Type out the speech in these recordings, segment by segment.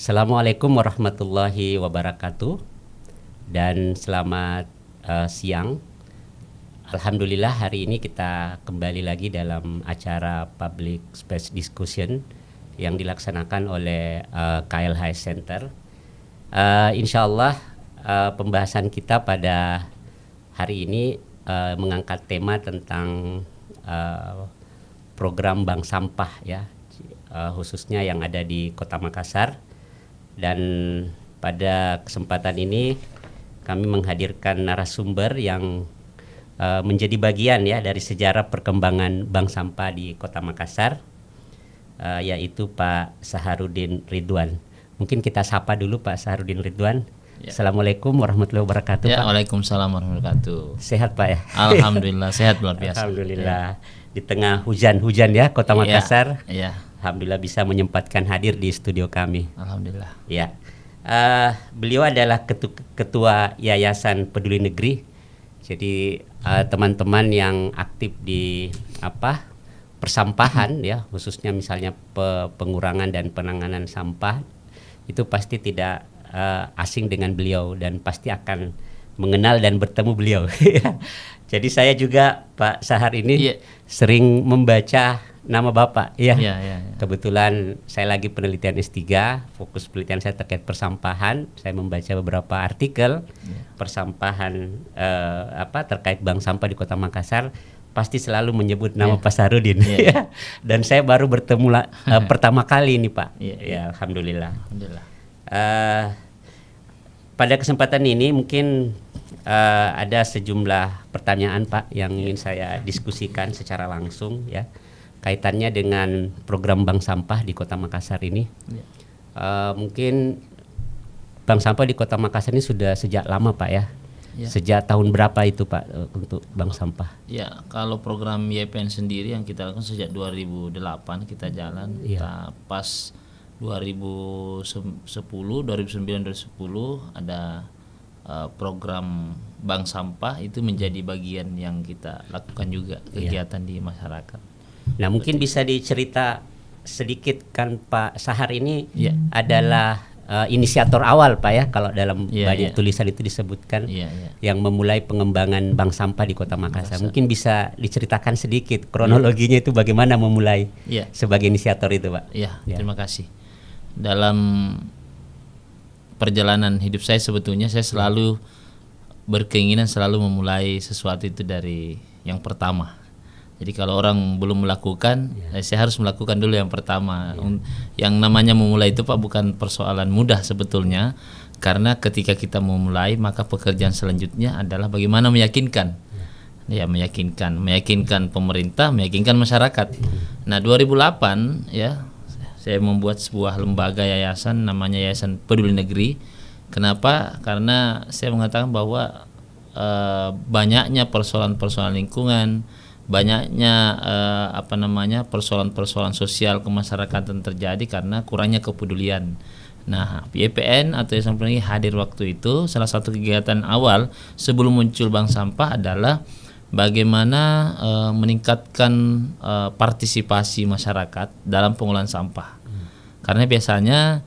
Assalamualaikum warahmatullahi wabarakatuh dan selamat siang. Alhamdulillah hari ini kita kembali lagi dalam acara Public Space Discussion yang dilaksanakan oleh KLHS Center. Insyaallah pembahasan kita pada hari ini mengangkat tema tentang program bank sampah ya, khususnya yang ada di Kota Makassar. Dan pada kesempatan ini kami menghadirkan narasumber yang menjadi bagian ya dari sejarah perkembangan bank sampah di Kota Makassar, yaitu Pak Saharudin Ridwan. Mungkin kita sapa dulu Pak Saharudin Ridwan. Ya. Assalamualaikum warahmatullahi wabarakatuh. Ya, Pak. Waalaikumsalam warahmatullahi wabarakatuh. Sehat Pak ya? Alhamdulillah sehat luar biasa. Alhamdulillah. Ya. Di tengah hujan-hujan ya Kota Makassar. Ya. Alhamdulillah bisa menyempatkan hadir di studio kami. Alhamdulillah. Ya, beliau adalah ketua Yayasan Peduli Negeri. Jadi teman-teman yang aktif di persampahan ya, khususnya misalnya pengurangan dan penanganan sampah, itu pasti tidak asing dengan beliau dan pasti akan mengenal dan bertemu beliau. Jadi saya juga Pak Sahar ini sering membaca nama Bapak, ya. Kebetulan saya lagi penelitian S3, fokus penelitian saya terkait persampahan. Saya membaca beberapa artikel persampahan terkait bank sampah di Kota Makassar, pasti selalu menyebut nama Pak Saharudin. Dan saya baru bertemu pertama kali ini Pak. Ya, alhamdulillah. Pada kesempatan ini mungkin ada sejumlah pertanyaan Pak yang ingin saya diskusikan secara langsung ya, kaitannya dengan program bank sampah di Kota Makassar ini. Mungkin bank sampah di Kota Makassar ini sudah sejak lama Pak ya? Sejak tahun berapa itu Pak untuk bank sampah? Ya, kalau program YPN sendiri yang kita lakukan sejak 2008 kita jalan. Pas 2010, 2009, 2010 ada program bank sampah, itu menjadi bagian yang kita lakukan juga kegiatan di masyarakat. Nah, mungkin bisa dicerita sedikit kan Pak Sahar ini adalah inisiator awal Pak ya, kalau dalam banyak tulisan itu disebutkan yang memulai pengembangan bank sampah di Kota Makassar. Mungkin bisa diceritakan sedikit kronologinya itu bagaimana memulai sebagai inisiator itu Pak. Terima kasih. Dalam perjalanan hidup saya sebetulnya saya selalu berkeinginan selalu memulai sesuatu itu dari yang pertama. Jadi kalau orang belum melakukan, saya harus melakukan dulu yang pertama. Yang namanya memulai itu Pak bukan persoalan mudah sebetulnya, karena ketika kita memulai maka pekerjaan selanjutnya adalah bagaimana meyakinkan. Meyakinkan pemerintah, meyakinkan masyarakat. Nah, 2008 ya, saya membuat sebuah lembaga yayasan namanya Yayasan Peduli Negeri. Kenapa? Karena saya mengatakan bahwa banyaknya persoalan-persoalan lingkungan, banyaknya persoalan-persoalan sosial kemasyarakatan terjadi karena kurangnya kepedulian. Nah, YPN atau Yayasan Peduli Negeri hadir waktu itu. Salah satu kegiatan awal sebelum muncul bank sampah adalah bagaimana meningkatkan partisipasi masyarakat dalam pengolahan sampah. Karena biasanya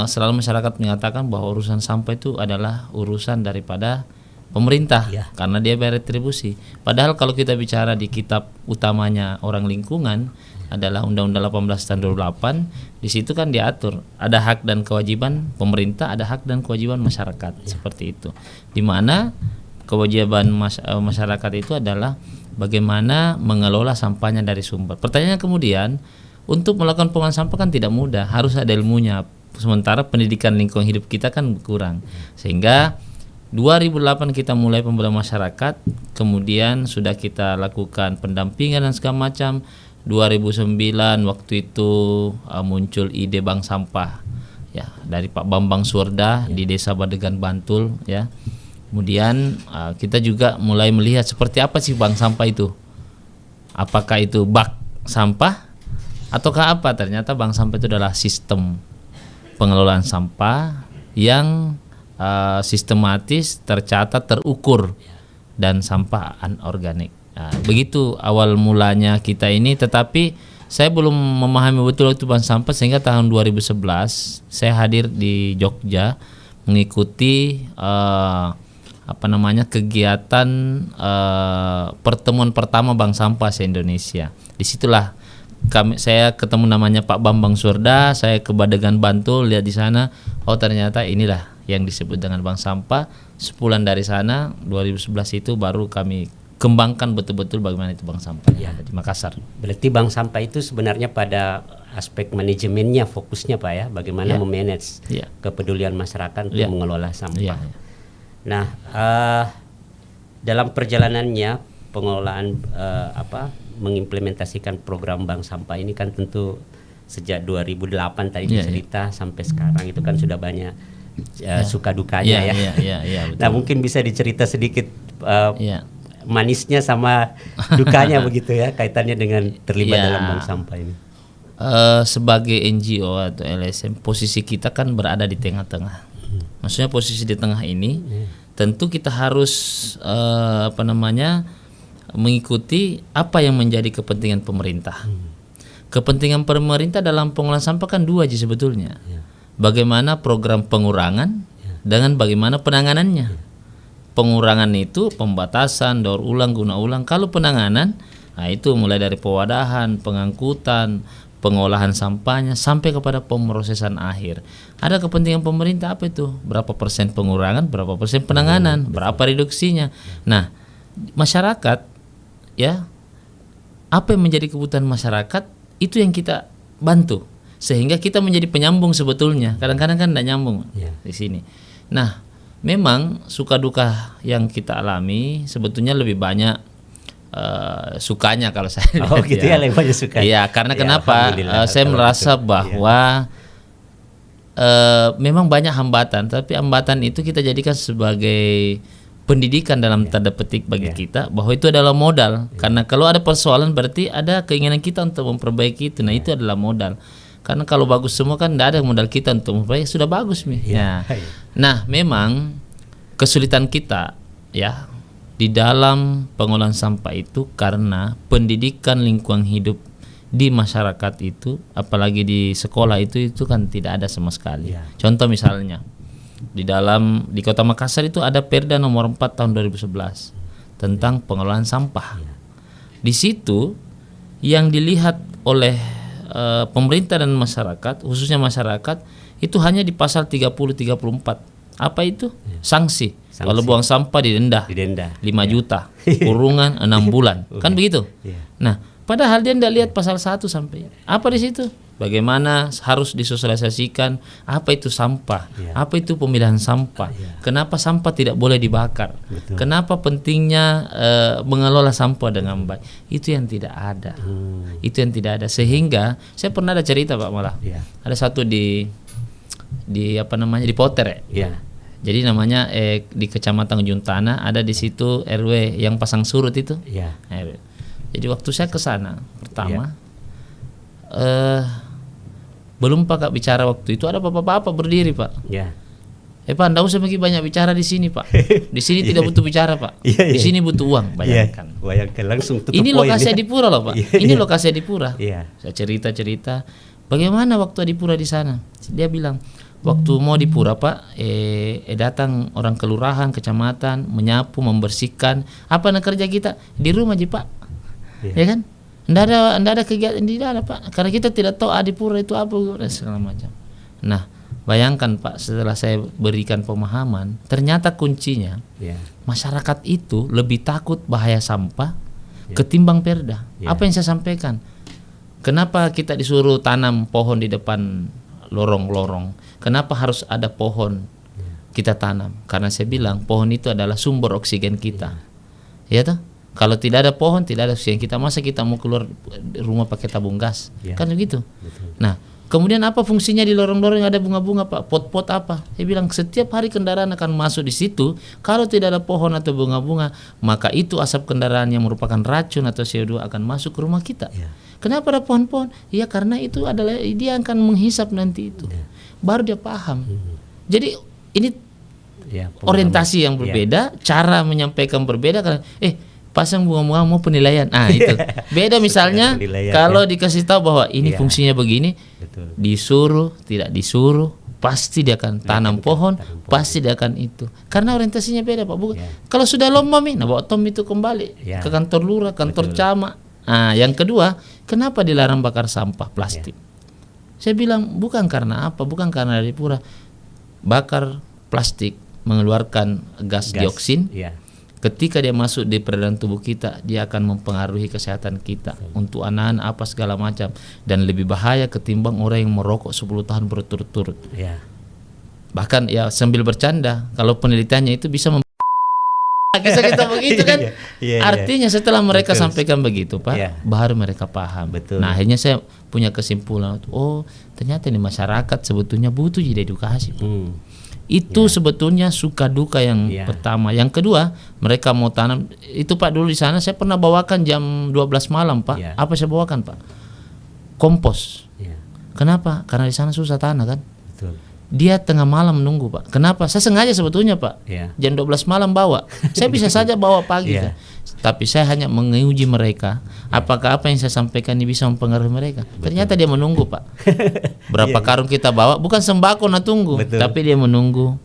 selalu masyarakat menyatakan bahwa urusan sampah itu adalah urusan daripada pemerintah karena dia bayar retribusi. Padahal kalau kita bicara di kitab utamanya orang lingkungan adalah Undang-Undang 18 tahun 2008, di situ kan diatur ada hak dan kewajiban pemerintah, ada hak dan kewajiban masyarakat seperti itu. Di mana kewajiban masyarakat itu adalah bagaimana mengelola sampahnya dari sumber. Pertanyaannya kemudian, untuk melakukan pengolahan sampah kan tidak mudah, harus ada ilmunya. Sementara pendidikan lingkungan hidup kita kan kurang. Sehingga 2008 kita mulai pembelajaran masyarakat, kemudian sudah kita lakukan pendampingan dan segala macam. 2009 waktu itu muncul ide bank sampah ya dari Pak Bambang Suarda di Desa Badegan Bantul ya. Kemudian kita juga mulai melihat seperti apa sih bank sampah itu. Apakah itu bak sampah ataukah apa? Ternyata bank sampah itu adalah sistem pengelolaan sampah yang sistematis, tercatat, terukur, dan sampah anorganik. Nah, begitu awal mulanya kita ini, tetapi Saya belum memahami betul itu bank sampah sehingga tahun 2011 saya hadir di Jogja mengikuti kegiatan pertemuan pertama bank sampah se-Indonesia. Disitulah saya ketemu namanya Pak Bambang Surda, saya ke Badegan Bantul, lihat di sana, oh ternyata inilah yang disebut dengan bank sampah. Sebulan dari sana 2011 itu baru kami kembangkan betul-betul bagaimana itu bank sampah di Makassar. Berarti bank sampah itu sebenarnya pada aspek manajemennya fokusnya Pak ya, bagaimana memanage kepedulian masyarakat untuk mengelola sampah. Nah, dalam perjalanannya pengelolaan mengimplementasikan program bank sampah ini kan tentu sejak 2008 tadi cerita sampai sekarang itu kan sudah banyak suka dukanya betul. Nah, mungkin bisa dicerita sedikit manisnya sama dukanya begitu ya, kaitannya dengan terlibat dalam bank sampah ini. Sebagai NGO atau LSM, posisi kita kan berada di tengah-tengah. Maksudnya posisi di tengah ini tentu kita harus mengikuti apa yang menjadi kepentingan pemerintah. Kepentingan pemerintah dalam pengelolaan sampah kan dua sebetulnya. Bagaimana program pengurangan dengan bagaimana penanganannya. Pengurangan itu pembatasan, daur ulang, guna ulang. Kalau penanganan, nah itu mulai dari pewadahan, pengangkutan, pengolahan sampahnya sampai kepada pemrosesan akhir. Ada kepentingan pemerintah apa itu? Berapa persen pengurangan, berapa persen penanganan, berapa reduksinya. Nah, masyarakat apa yang menjadi kebutuhan masyarakat itu yang kita bantu. Sehingga kita menjadi penyambung sebetulnya. Kadang-kadang kan tidak nyambung di sini. Nah, memang suka duka yang kita alami sebetulnya lebih banyak sukanya kalau saya lihat. Oh gitu ya, lebih banyak suka. Iya, karena kenapa? Saya merasa bahwa memang banyak hambatan, tapi hambatan itu kita jadikan sebagai pendidikan dalam tanda petik bagi kita, bahwa itu adalah modal. Karena kalau ada persoalan berarti ada keinginan kita untuk memperbaiki itu. Nah, itu adalah modal. Karena kalau bagus semua kan tidak ada modal kita untuk memperbaiki, sudah bagus Nah, memang kesulitan kita di dalam pengolahan sampah itu karena pendidikan lingkungan hidup di masyarakat itu, apalagi di sekolah itu kan tidak ada sama sekali. Contoh misalnya di Kota Makassar itu ada Perda nomor 4 tahun 2011 tentang pengelolaan sampah. Di situ yang dilihat oleh pemerintah dan masyarakat, khususnya masyarakat, itu hanya di pasal 30-34. Apa itu? Sanksi. Kalau buang sampah didenda 5 juta, kurungan 6 bulan. Kan begitu? Nah, padahal dia tidak lihat pasal 1 sampai. Apa di situ? Bagaimana harus disosialisasikan apa itu sampah, apa itu pemilihan sampah, kenapa sampah tidak boleh dibakar, kenapa pentingnya mengelola sampah dengan baik. Itu yang tidak ada. Itu yang tidak ada. Sehingga saya pernah ada cerita Pak malah. Ada satu di Poter Jadi namanya di Kecamatan Ujung Tanah, ada di situ RW yang pasang surut itu. Jadi waktu saya ke sana pertama belum Pak bicara waktu itu, ada bapak-bapak berdiri Pak. Pak, enggak usah banyak bicara di sini Pak. Di sini tidak butuh bicara Pak. Di sini butuh uang. Bayangkan. Bayangkan langsung tutup ini poin. Lokasi Adipura loh Pak. Ini lokasi Adipura. Saya cerita. Bagaimana waktu Adipura di sana? Dia bilang waktu mau Adipura Pak, datang orang kelurahan, kecamatan, menyapu, membersihkan. Apa yang kerja kita di rumah aja Pak. Ya kan? Nggak ada kegiatan, tidak ada Pak, karena kita tidak tahu Adipura itu apa dan segala macam. Nah, bayangkan Pak, setelah saya berikan pemahaman, ternyata kuncinya masyarakat itu lebih takut bahaya sampah ketimbang Perda. Apa yang saya sampaikan? Kenapa kita disuruh tanam pohon di depan lorong-lorong? Kenapa harus ada pohon kita tanam? Karena saya bilang pohon itu adalah sumber oksigen kita. Ya toh? Kalau tidak ada pohon, tidak ada oksigen kita. Masa kita mau keluar rumah pakai tabung gas? Kan begitu. Nah, kemudian apa fungsinya di lorong-lorong yang ada bunga-bunga Pak? Pot-pot apa? Saya bilang setiap hari kendaraan akan masuk di situ. Kalau tidak ada pohon atau bunga-bunga, maka itu asap kendaraan yang merupakan racun atau CO2 akan masuk ke rumah kita. Kenapa ada pohon-pohon? Ya karena itu adalah dia akan menghisap nanti itu. Baru dia paham. Jadi ini orientasi yang berbeda, cara menyampaikan berbeda. Karena pasang bunga-bunga mau penilaian. Ah itu. Beda misalnya penilaian, kalau dikasih tahu bahwa ini Iya. fungsinya begini, Betul. disuruh, tidak disuruh, pasti dia akan tanam pohon, pasti dia akan itu. Karena orientasinya beda, Pak. Bukan. Iya. Kalau sudah lomba Mi, nah bawa Tom itu kembali Iya. ke kantor lurah, kantor camat. Ah, yang kedua, kenapa dilarang bakar sampah plastik? Saya bilang bukan karena apa, bukan karena dari pura. Bakar plastik mengeluarkan gas dioksin. Iya. Ketika dia masuk di peredaran tubuh kita, dia akan mempengaruhi kesehatan kita untuk anak-anak apa segala macam, dan lebih bahaya ketimbang orang yang merokok 10 tahun berturut-turut. Iya. Bahkan ya sambil bercanda, kalau penelitiannya itu bisa kisah kita begitu kan. Iya, iya. Artinya setelah mereka Betul. sampaikan begitu, Pak, Iya. baru mereka paham. Betul. Nah, akhirnya saya punya kesimpulan, oh, ternyata di masyarakat sebetulnya butuh jadi edukasi, Pak. Itu sebetulnya suka duka yang Iya. pertama. Yang kedua, mereka mau tanam itu, Pak. Dulu di sana saya pernah bawakan jam 12 malam, Pak. Iya. Apa saya bawakan, Pak? Kompos. Iya. Kenapa? Karena di sana susah tanah kan. Betul. Dia tengah malam nunggu, Pak. Kenapa? Saya sengaja sebetulnya, Pak. Iya. Jam 12 malam bawa. Saya bisa saja bawa pagi, Iya. kan. Tapi saya hanya menguji mereka. Apakah apa yang saya sampaikan ini bisa mempengaruhi mereka? Ternyata dia menunggu, Pak. Berapa karung kita bawa, bukan sembako na tunggu, Betul. tapi dia menunggu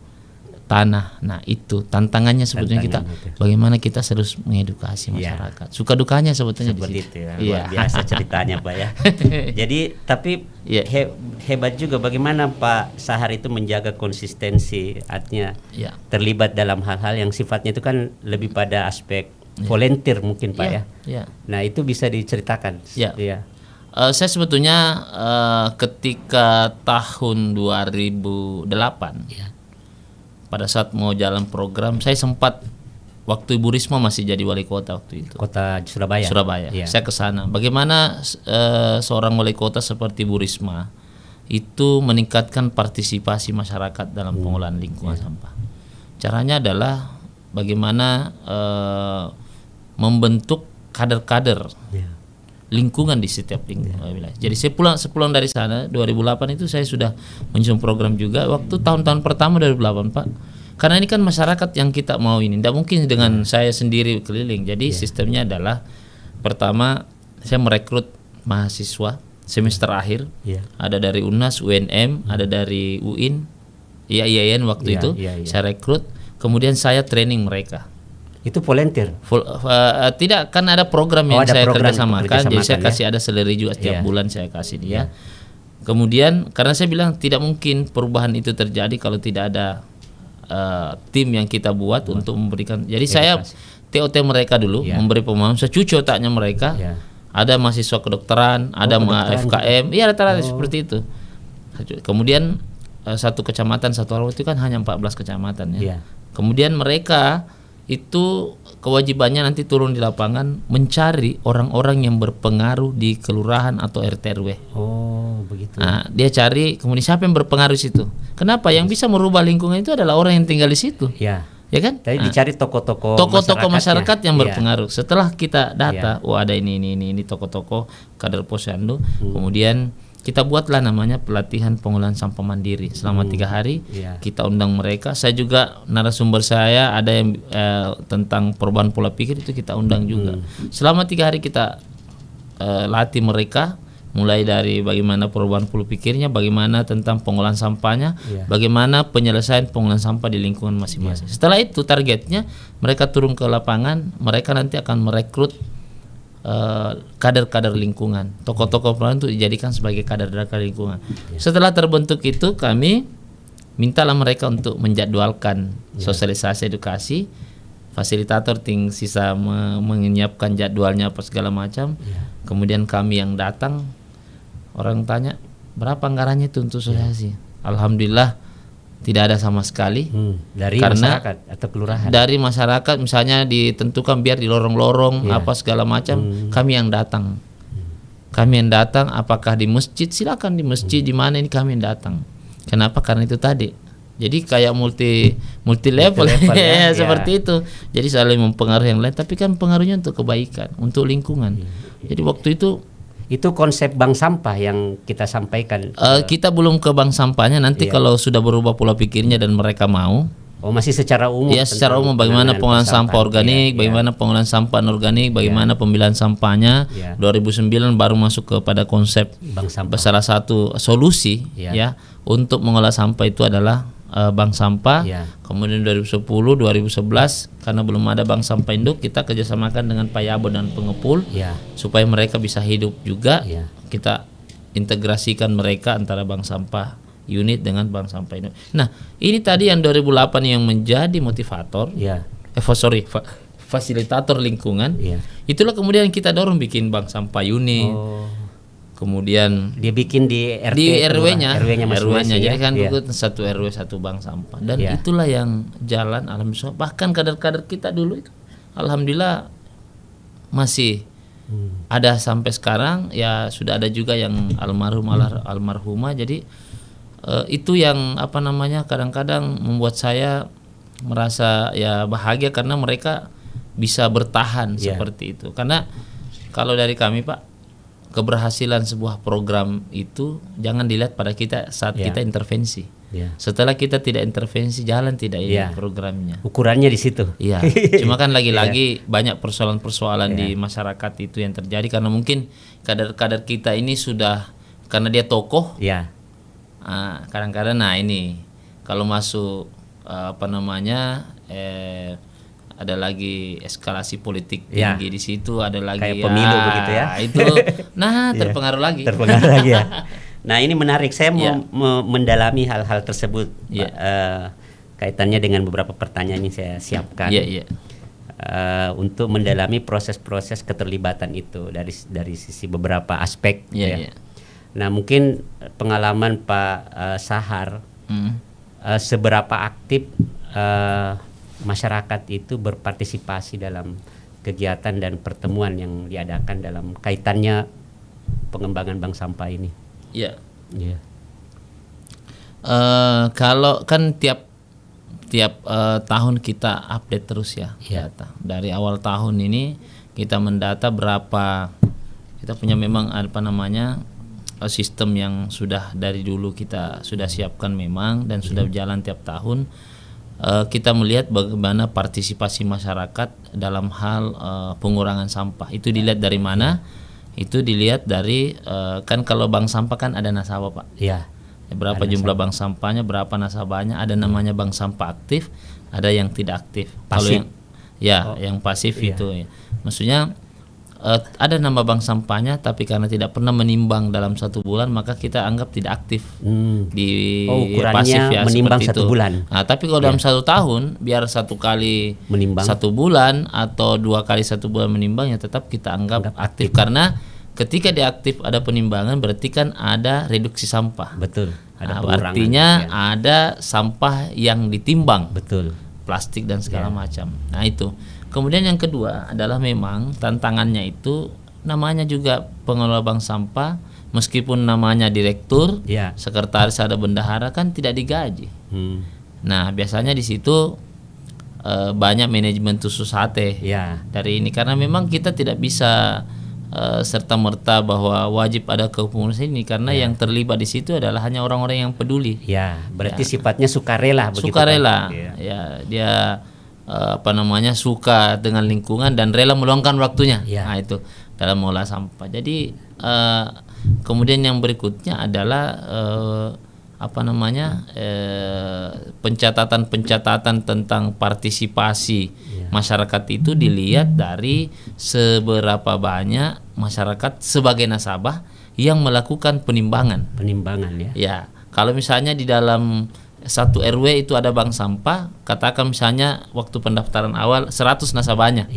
tanah. Nah, itu tantangannya sebetulnya kita. Tantangan, betul. Bagaimana kita harus mengedukasi Iya. masyarakat. Suka dukanya sebetulnya di Seperti situ. itu ya. Iya. Luar biasa ceritanya, Pak ya. Jadi tapi Iya. hebat juga bagaimana Pak Sahar itu menjaga konsistensi, artinya Iya. terlibat dalam hal-hal yang sifatnya itu kan lebih pada aspek volunteer mungkin Pak Iya, ya. iya. Nah, itu bisa diceritakan. Iya. Iya. Saya sebetulnya ketika tahun 2008, pada saat mau jalan program, saya sempat waktu Ibu Risma masih jadi wali kota waktu itu. Kota Surabaya. Surabaya. Iya. Saya ke sana. Bagaimana seorang wali kota seperti Bu Risma itu meningkatkan partisipasi masyarakat dalam pengolahan lingkungan sampah. Caranya adalah bagaimana membentuk kader-kader Iya. lingkungan di setiap wilayah. Jadi saya sepulang dari sana 2008 itu saya sudah menyusun program juga waktu tahun-tahun pertama 2008, Pak. Karena ini kan masyarakat yang kita mau ini, tidak mungkin dengan saya sendiri keliling. Jadi sistemnya adalah pertama saya merekrut mahasiswa semester akhir. Iya. Ada dari UNAS, UNM, ada dari UIN, IAIN waktu Iya, itu. iya, iya. Saya rekrut, kemudian saya training mereka. Itu volunteer. Tidak, kan ada program yang ada saya program kerjasamakan, jadi saya kerjasamakan, kasih ada salary juga setiap Iya. bulan saya kasih dia. Kemudian karena saya bilang tidak mungkin perubahan itu terjadi kalau tidak ada tim yang kita buat untuk memberikan. Jadi saya TOT mereka dulu, Iya. memberi pemahaman, saya cuci otaknya mereka. Iya. Ada mahasiswa kedokteran, ada kedokteran. FKM, iya rata-rata seperti itu. Kemudian satu kecamatan, satu RW itu kan hanya 14 kecamatan ya. Iya. Kemudian mereka itu kewajibannya nanti turun di lapangan mencari orang-orang yang berpengaruh di kelurahan atau RT RW. Oh, begitu. Nah, dia cari kemudian siapa yang berpengaruh di situ. Kenapa? Yang bisa merubah lingkungan itu adalah orang yang tinggal di situ. Iya. Ya kan? Tadi dicari tokoh-tokoh Tokoh-tokoh masyarakat yang Iya. berpengaruh. Setelah kita data, oh ada ini tokoh-tokoh kader posyandu. Kemudian kita buatlah namanya pelatihan pengolahan sampah mandiri selama 3 hari. Iya. Kita undang mereka. Saya juga narasumber saya ada yang tentang perubahan pola pikir itu kita undang juga. Selama 3 hari kita latih mereka, mulai dari bagaimana perubahan pola pikirnya, bagaimana tentang pengolahan sampahnya, Iya. bagaimana penyelesaian pengolahan sampah di lingkungan masing-masing. Setelah itu targetnya mereka turun ke lapangan, mereka nanti akan merekrut kader-kader lingkungan, tokoh-tokoh perubahan itu dijadikan sebagai kader-kader lingkungan. Setelah terbentuk itu kami mintalah mereka untuk menjadwalkan sosialisasi edukasi, fasilitator sisa menyiapkan jadwalnya apa segala macam. Kemudian kami yang datang, orang tanya berapa anggarannya itu untuk sosialisasi. Alhamdulillah tidak ada sama sekali. Dari Karena masyarakat atau kelurahan. Dari masyarakat misalnya ditentukan biar di lorong-lorong apa segala macam, kami yang datang. Kami yang datang, apakah di masjid, silakan di masjid di mana ini kami yang datang. Kenapa? Karena itu tadi. Jadi kayak multi level ya, seperti itu. Jadi saling mempengaruhi yang lain, tapi kan pengaruhnya untuk kebaikan, untuk lingkungan. Jadi waktu itu konsep bank sampah yang kita sampaikan. kita belum ke bank sampahnya, nanti kalau sudah berubah pola pikirnya dan mereka mau, Oh, masih secara umum. Ya, secara umum bagaimana pengolahan sampah organik, bagaimana pengolahan sampah anorganik, bagaimana pemilihan sampahnya. 2009 baru masuk kepada konsep bank sampah. Salah satu solusi ya untuk mengolah sampah itu adalah bank sampah. Kemudian 2010, 2011 karena belum ada bank sampah induk, kita kerjasamakan dengan Payabo dan pengepul supaya mereka bisa hidup juga. Kita integrasikan mereka antara bank sampah unit dengan bank sampah ini. Nah, ini tadi yang 2008 yang menjadi motivator, fasilitator lingkungan. Itulah kemudian kita dorong bikin bank sampah unit. Kemudian dia bikin di RT, di RW-nya masing-masing. Jadi kan satu RW satu bank sampah. Dan itulah yang jalan alhamdulillah. Bahkan kader-kader kita dulu itu alhamdulillah masih ada sampai sekarang. Ya sudah ada juga yang almarhumah. Jadi itu yang kadang-kadang membuat saya merasa ya bahagia karena mereka bisa bertahan seperti itu. Karena kalau dari kami Pak, keberhasilan sebuah program itu jangan dilihat pada kita saat kita intervensi. Setelah kita tidak intervensi, jalan tidak ini programnya. Ukurannya di situ. Cuma kan lagi-lagi banyak persoalan-persoalan di masyarakat itu yang terjadi karena mungkin kader-kader kita ini sudah karena dia tokoh. Kadang-kadang ini kalau masuk ada lagi eskalasi politik tinggi di situ, ada lagi kayak pemilu begitu ya. Itu terpengaruh lagi. Nah, ini menarik, saya mau mendalami hal-hal tersebut. Kaitannya dengan beberapa pertanyaan yang saya siapkan. Untuk mendalami proses-proses keterlibatan itu dari sisi beberapa aspek. Nah, mungkin pengalaman Pak Sahar, seberapa aktif masyarakat itu berpartisipasi dalam kegiatan dan pertemuan yang diadakan dalam kaitannya pengembangan bank sampah ini? Kalau kan tiap tahun kita update terus data. Dari awal tahun ini kita mendata berapa, kita punya memang sistem yang sudah dari dulu kita sudah siapkan memang dan sudah berjalan tiap tahun. Kita melihat bagaimana partisipasi masyarakat dalam hal pengurangan sampah. Itu dilihat dari mana? Itu dilihat dari kan kalau bank sampah kan ada nasabah Pak. Berapa jumlah bank sampahnya, berapa nasabahnya, ada namanya bank sampah aktif, ada yang tidak aktif. Pasif. Kalau yang pasif itu maksudnya ada nama bank sampahnya tapi karena tidak pernah menimbang dalam 1 bulan maka kita anggap tidak aktif di pasif menimbang seperti 1 bulan. Nah, tapi kalau dalam 1 tahun biar 1 kali menimbang 1 bulan atau 2 kali 1 bulan menimbang ya tetap kita anggap aktif karena ketika diaktif ada penimbangan berarti kan ada reduksi sampah. Betul. Ada artinya ada sampah yang ditimbang. Betul. Plastik dan segala macam. Nah itu. Kemudian yang kedua adalah memang tantangannya itu namanya juga pengelola bank sampah, meskipun namanya direktur, sekretaris ada bendahara kan tidak digaji. Nah biasanya di situ banyak manajemen tusuk sate dari ini karena memang kita tidak bisa serta merta bahwa wajib ada kepengurusan ini karena yang terlibat di situ adalah hanya orang-orang yang peduli. Berarti sifatnya sukarela begitu. Sukarela. Dia suka dengan lingkungan dan rela meluangkan waktunya. Nah itu dalam mengolah sampah. Jadi kemudian yang berikutnya adalah pencatatan tentang partisipasi masyarakat itu dilihat dari seberapa banyak masyarakat sebagai nasabah yang melakukan penimbangan. Kalau misalnya di dalam 1 RW itu ada bank sampah, katakan misalnya waktu pendaftaran awal 100 nasabahnya.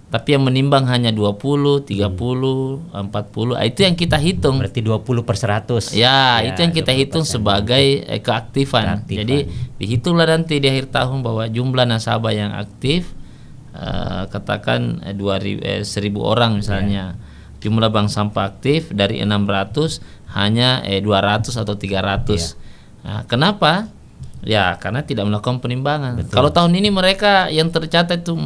Tapi yang menimbang hanya 20, 30, 40. Itu yang kita hitung. Berarti 20/100. Itu yang kita hitung sebagai keaktifan. Jadi dihitunglah nanti di akhir tahun bahwa jumlah nasabah yang aktif katakan 1.000 orang misalnya. Jumlah bank sampah aktif dari 600 hanya 200 atau 300. Nah, kenapa? Karena tidak melakukan penimbangan. Kalau tahun ini mereka yang tercatat itu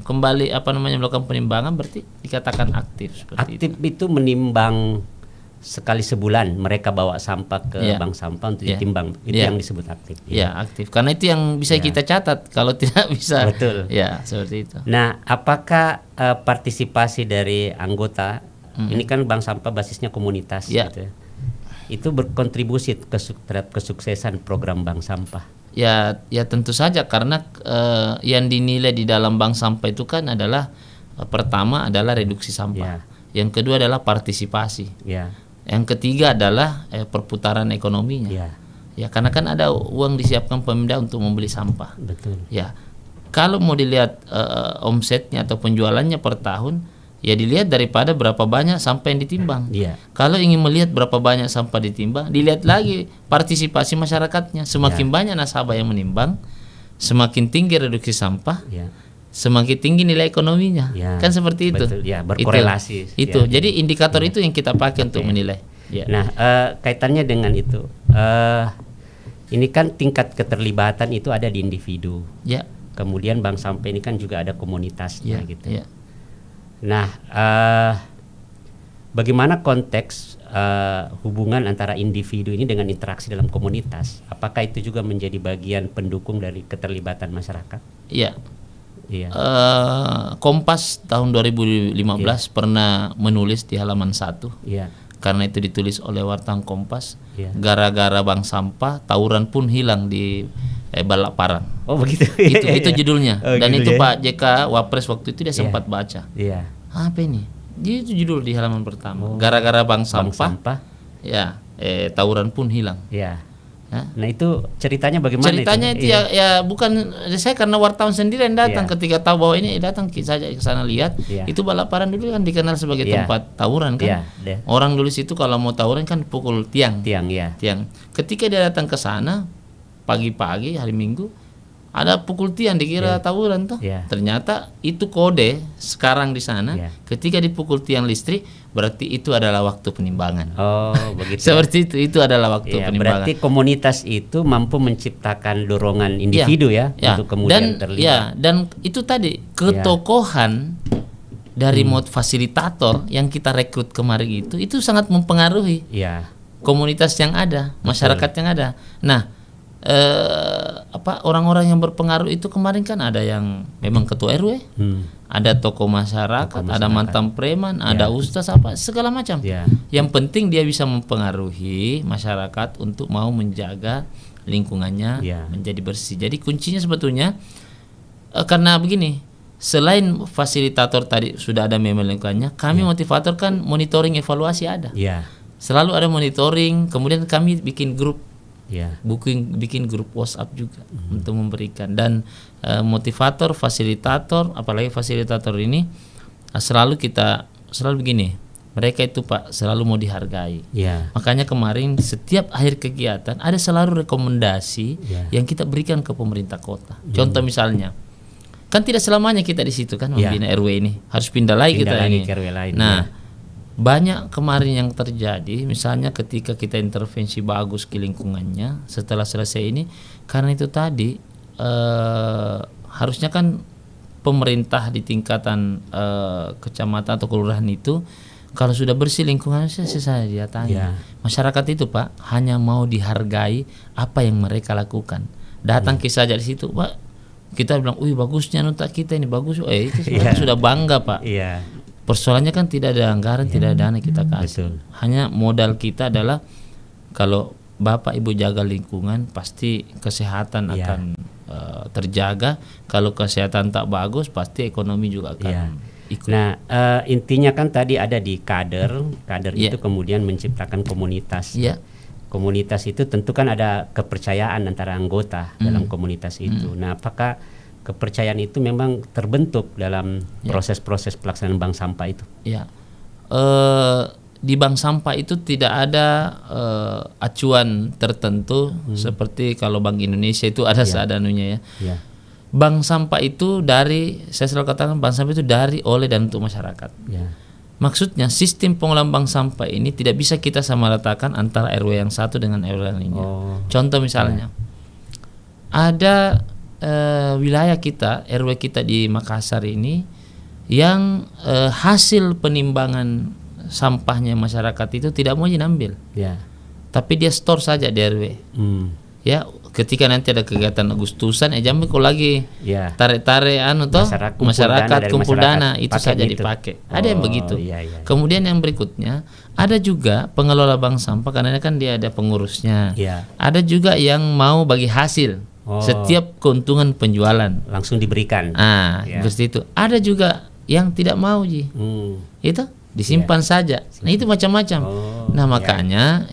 kembali melakukan penimbangan berarti dikatakan aktif seperti aktif itu menimbang sekali sebulan mereka bawa sampah ke bank sampah untuk ditimbang. Itu yang disebut aktif. Ya, aktif. Karena itu yang bisa kita catat. Kalau tidak bisa. Betul. Ya, seperti itu. Nah, apakah partisipasi dari anggota, ini kan bank sampah basisnya komunitas gitu ya, itu berkontribusi terhadap kesuksesan program bank sampah? Ya tentu saja, karena yang dinilai di dalam bank sampah itu kan adalah pertama adalah reduksi sampah. Yang kedua adalah partisipasi. Yang ketiga adalah perputaran ekonominya. Ya, karena kan ada uang disiapkan Pemda untuk membeli sampah. Betul. Ya, kalau mau dilihat omsetnya atau penjualannya per tahun, ya dilihat daripada berapa banyak sampah yang ditimbang. Kalau ingin melihat berapa banyak sampah ditimbang, dilihat lagi partisipasi masyarakatnya. Semakin banyak nasabah yang menimbang, semakin tinggi reduksi sampah, semakin tinggi nilai ekonominya. Kan seperti itu. Betul, berkorelasi. Itu. Jadi indikator itu yang kita pakai untuk menilai. Nah, kaitannya dengan itu, ini kan tingkat keterlibatan itu ada di individu. Kemudian bank sampah ini kan juga ada komunitasnya gitu. Nah, bagaimana konteks hubungan antara individu ini dengan interaksi dalam komunitas? Apakah itu juga menjadi bagian pendukung dari keterlibatan masyarakat? Kompas tahun 2015 pernah menulis di halaman 1. Karena itu ditulis oleh wartawan Kompas. Gara-gara bank sampah, tawuran pun hilang di Balaparan. Oh begitu. Itu judulnya. Dan itu Pak JK Wapres waktu itu dia sempat baca. Apa ini? Jadi itu judul di halaman pertama. Gara-gara bank sampah. Tawuran pun hilang. Nah itu ceritanya bagaimana? Ceritanya itu ya bukan saya, karena wartawan sendiri yang datang ketika tahu bahwa ini datang saja ke sana lihat. Itu Balaparan dulu kan dikenal sebagai tempat tawuran kan. Orang dulu situ kalau mau tawuran kan pukul tiang. Ketika dia datang ke sana pagi-pagi hari Minggu, ada pukul tiang, dikira tawuran tuh. Ternyata itu kode sekarang di sana. Ketika dipukul tiang listrik, berarti itu adalah waktu penimbangan. Oh, begitu. Seperti itu adalah waktu penimbangan. Berarti komunitas itu mampu menciptakan dorongan individu untuk kemudian terlibat. Dan itu tadi ketokohan dari fasilitator yang kita rekrut kemarin itu sangat mempengaruhi komunitas yang ada, masyarakat yang ada. Nah, orang-orang yang berpengaruh itu kemarin kan ada yang memang ketua RW, ada tokoh masyarakat, ada mantan preman, ada ustaz, segala macam. Yang penting dia bisa mempengaruhi masyarakat untuk mau menjaga lingkungannya menjadi bersih. Jadi kuncinya sebetulnya karena begini, selain fasilitator tadi sudah ada lingkungannya, kami motivator kan monitoring evaluasi ada. Selalu ada monitoring, kemudian kami bikin grup. Bikin grup WhatsApp juga untuk memberikan, dan motivator, fasilitator, apalagi fasilitator ini selalu begini, mereka itu Pak selalu mau dihargai. Makanya kemarin setiap akhir kegiatan ada selalu rekomendasi yang kita berikan ke pemerintah kota. Contoh misalnya, kan tidak selamanya kita di situ kan membina RW ini, harus pindah lagi kita ini. Ke RW lain. Banyak kemarin yang terjadi, misalnya ketika kita intervensi bagus ke lingkungannya, setelah selesai ini, karena itu tadi harusnya kan pemerintah di tingkatan kecamatan atau kelurahan itu kalau sudah bersih lingkungannya, saya dia tanya, masyarakat itu Pak hanya mau dihargai apa yang mereka lakukan. Datang ke saja di situ Pak, kita bilang, bagusnya nota kita ini bagus, itu sebenarnya sudah bangga Pak. Persoalannya kan tidak ada anggaran, tidak ada dana kita kasih. Hanya modal kita adalah kalau Bapak Ibu jaga lingkungan, pasti kesehatan akan terjaga. Kalau kesehatan tak bagus, pasti ekonomi juga akan ikut. Nah, intinya kan tadi ada di kader itu kemudian menciptakan komunitas. Komunitas itu tentu kan ada kepercayaan antara anggota dalam komunitas itu. Nah, apakah kepercayaan itu memang terbentuk dalam proses-proses pelaksanaan bank sampah itu? Di bank sampah itu tidak ada acuan tertentu seperti kalau Bank Indonesia itu ada seadanunya Bank sampah itu saya selalu katakan bank sampah itu dari, oleh, dan untuk masyarakat. Maksudnya sistem pengelolaan bank sampah ini tidak bisa kita samaratakan antara RW yang satu dengan RW yang lainnya. Contoh misalnya, ada wilayah kita, RW kita di Makassar ini yang hasil penimbangan sampahnya masyarakat itu tidak mau ambil, Ya. tapi dia store saja di RW. Ya, ketika nanti ada kegiatan Agustusan, jambi kok lagi Ya. tarik-tarik masyarakat kumpul dana itu pakai saja gitu. dipakai. Ada yang begitu. Iya. Kemudian yang berikutnya ada juga pengelola bank sampah karena kan dia ada pengurusnya. Iya. Ada juga yang mau bagi hasil setiap keuntungan penjualan Langsung diberikan. Ya. seperti itu. Ada juga yang tidak mau itu disimpan saja. Nah itu macam-macam. Nah makanya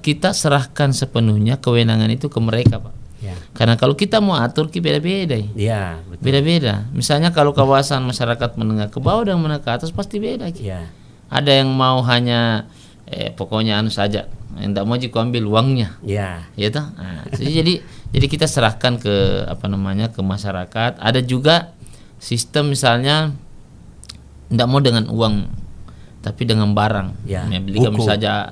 kita serahkan sepenuhnya kewenangan itu ke mereka, Pak. Ya. Karena kalau kita mau atur beda-beda. Ya, betul. Beda-beda. Misalnya kalau kawasan masyarakat menengah ke bawah dan menengah ke atas pasti beda. Ya. Ada yang mau hanya pokoknya saja, yang tidak mau ambil uangnya. Ya. Ya toh? Nah, jadi kita serahkan ke ke masyarakat. Ada juga sistem misalnya tidak mau dengan uang tapi dengan barang. Ya, Belikan buku. saja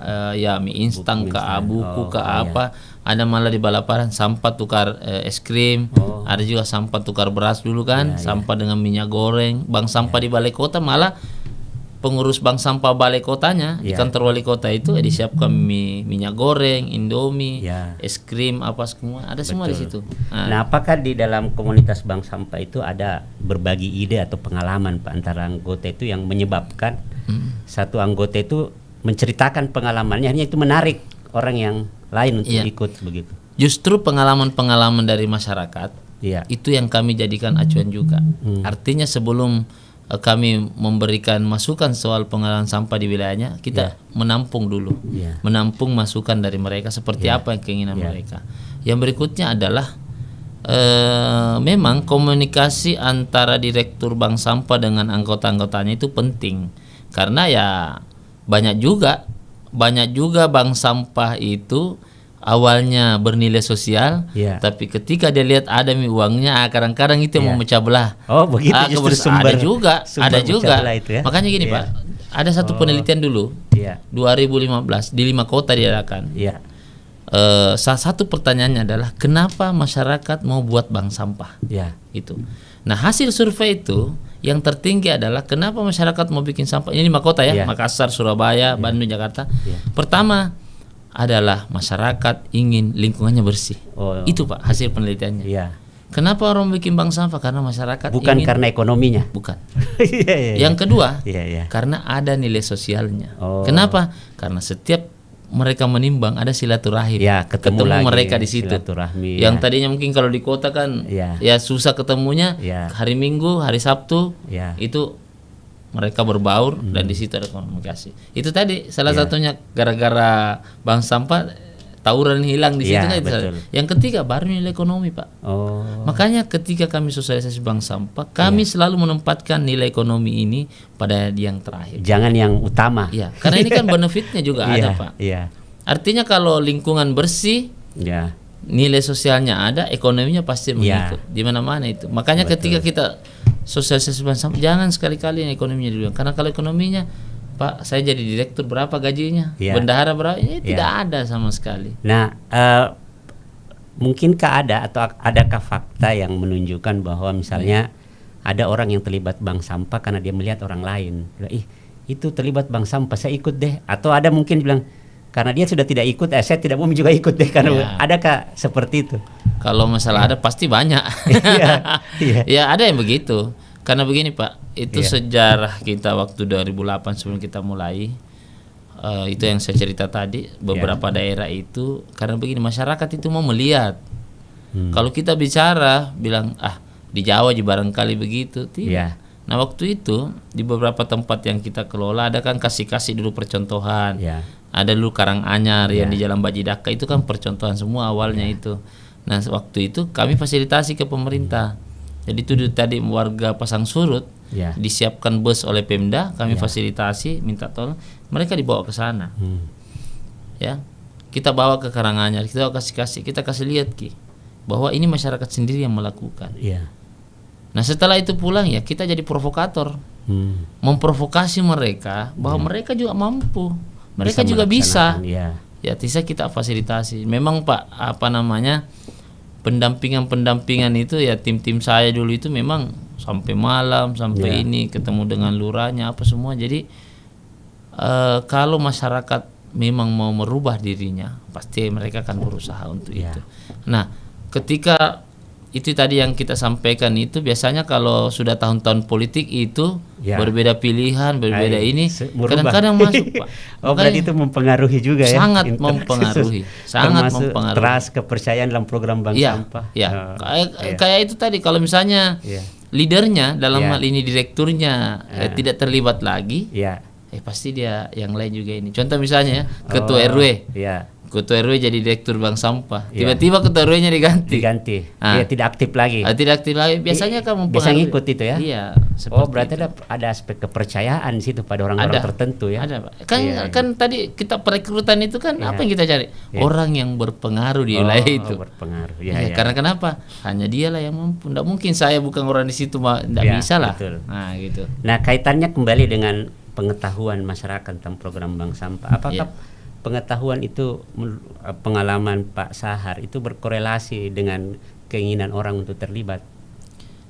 mie instan Buku ke instan. buku ke Iya. apa. Ada malah di balaparan sampah tukar es krim. Ada juga sampah tukar beras dulu kan, sampah dengan minyak goreng. Bank sampah di balai kota malah pengurus bank sampah balai kotanya di kantor wali kota itu disiapkan minyak goreng, Indomie, es krim apa semua ada semua di situ. Nah, apakah di dalam komunitas bank sampah itu ada berbagi ide atau pengalaman Pak antara anggota itu yang menyebabkan satu anggota itu menceritakan pengalamannya, hanya itu menarik orang yang lain untuk ikut begitu? Justru pengalaman-pengalaman dari masyarakat itu yang kami jadikan acuan juga. Artinya sebelum kami memberikan masukan soal pengolahan sampah di wilayahnya, kita menampung dulu, menampung masukan dari mereka seperti apa yang keinginan mereka. Yang berikutnya adalah memang komunikasi antara direktur bank sampah dengan anggota-anggotanya itu penting, karena ya banyak juga bank sampah itu awalnya bernilai sosial, tapi ketika dia lihat ada uangnya, kadang-kadang itu yang memecah belah. Oh begitu, justru sumber, ada juga. Itu ya? Makanya gini Pak, ada satu penelitian dulu, 2015 di 5 kota diadakan. Salah satu pertanyaannya adalah kenapa masyarakat mau buat bank sampah? Itu. Nah hasil survei itu yang tertinggi adalah kenapa masyarakat mau bikin sampah. Ini 5 kota ya, Makassar, Surabaya, Bandung, Jakarta. Pertama adalah masyarakat ingin lingkungannya bersih. Itu Pak hasil penelitiannya. Kenapa orang bikin bank sampah? Karena masyarakat bukan ingin, karena ekonominya. Bukan. Yang kedua, karena ada nilai sosialnya. Kenapa? Karena setiap mereka menimbang ada silaturahim. Ketemu mereka di situ. Yang tadinya mungkin kalau di kota kan ya susah ketemunya. Hari Minggu, hari Sabtu itu mereka berbaur dan di situ ada komunikasi. Itu tadi salah satunya gara-gara bank sampah tawuran hilang di situ kan. Yang ketiga baru nilai ekonomi Pak. Makanya ketika kami sosialisasi bank sampah, kami selalu menempatkan nilai ekonomi ini pada yang terakhir. Jangan yang utama. Karena ini kan benefitnya juga ada Pak. Artinya kalau lingkungan bersih, nilai sosialnya ada, ekonominya pasti mengikut. Di mana-mana itu. Makanya ketika kita sosialisasi bank sampah, jangan sekali-kali yang ekonominya dulu. Karena kalau ekonominya, Pak, saya jadi direktur berapa gajinya, bendahara berapa, ini tidak ada sama sekali. Nah, mungkinkah ada atau adakah fakta yang menunjukkan bahwa misalnya ada orang yang terlibat bank sampah karena dia melihat orang lain, itu terlibat bank sampah, saya ikut deh. Atau ada mungkin bilang karena dia sudah tidak ikut, saya tidak mau juga ikut deh. Karena adakah seperti itu? Kalau masalah ada pasti banyak. Ya ada yang begitu. Karena begini Pak, itu sejarah kita waktu 2008 sebelum kita mulai, itu yang saya cerita tadi, beberapa daerah itu karena begini, masyarakat itu mau melihat. Kalau kita bicara bilang di Jawa barangkali begitu, tidak. Nah waktu itu di beberapa tempat yang kita kelola ada kan kasih dulu percontohan. Ada dulu Karanganyar yang di Jalan Bajidaka itu kan percontohan semua awalnya itu. Nah waktu itu kami fasilitasi ke pemerintah. Jadi itu tadi warga Pasang Surut disiapkan bus oleh Pemda, kami fasilitasi, minta tolong, mereka dibawa ke sana. Kita bawa ke Karanganyar, kita kasih lihat bahwa ini masyarakat sendiri yang melakukan. Nah setelah itu pulang kita jadi provokator, memprovokasi mereka bahwa mereka juga mampu, mereka juga bisa. Bisa kita fasilitasi. Memang Pak, pendampingan itu tim saya dulu itu memang sampai malam, sampai ini ketemu dengan lurahnya apa semua. Jadi kalau masyarakat memang mau merubah dirinya, pasti mereka akan berusaha untuk itu. Nah, ketika itu tadi yang kita sampaikan itu biasanya kalau sudah tahun-tahun politik itu berbeda pilihan, berbeda ini kadang-kadang masuk, Pak. Berarti itu mempengaruhi juga ya. Sangat mempengaruhi, sangat mempengaruhi. Trust, kepercayaan dalam program Bank Sampah. Kayak itu tadi kalau misalnya leadernya dalam hal ini direkturnya tidak terlibat lagi, pasti dia yang lain juga ini. Contoh misalnya ketua RW. Ketua RW jadi direktur Bank Sampah. Tiba-tiba ketua RW-nya diganti. Dia tidak aktif lagi. Tidak aktif lagi. Biasanya kan biasanya ikut itu ya. Iya. Berarti ada aspek kepercayaan di situ pada orang-orang tertentu ya. Ada, Pak. Kan tadi kita perekrutan itu kan apa yang kita cari? Orang yang berpengaruh di wilayah itu. Berpengaruh. Karena kenapa? Hanya dialah yang mampu. Tidak mungkin saya bukan orang di situ, tidak bisa lah. Betul. Nah, gitu. Nah, kaitannya kembali dengan pengetahuan masyarakat tentang program Bank Sampah. Apakah pengetahuan itu, pengalaman Pak Sahar itu berkorelasi dengan keinginan orang untuk terlibat?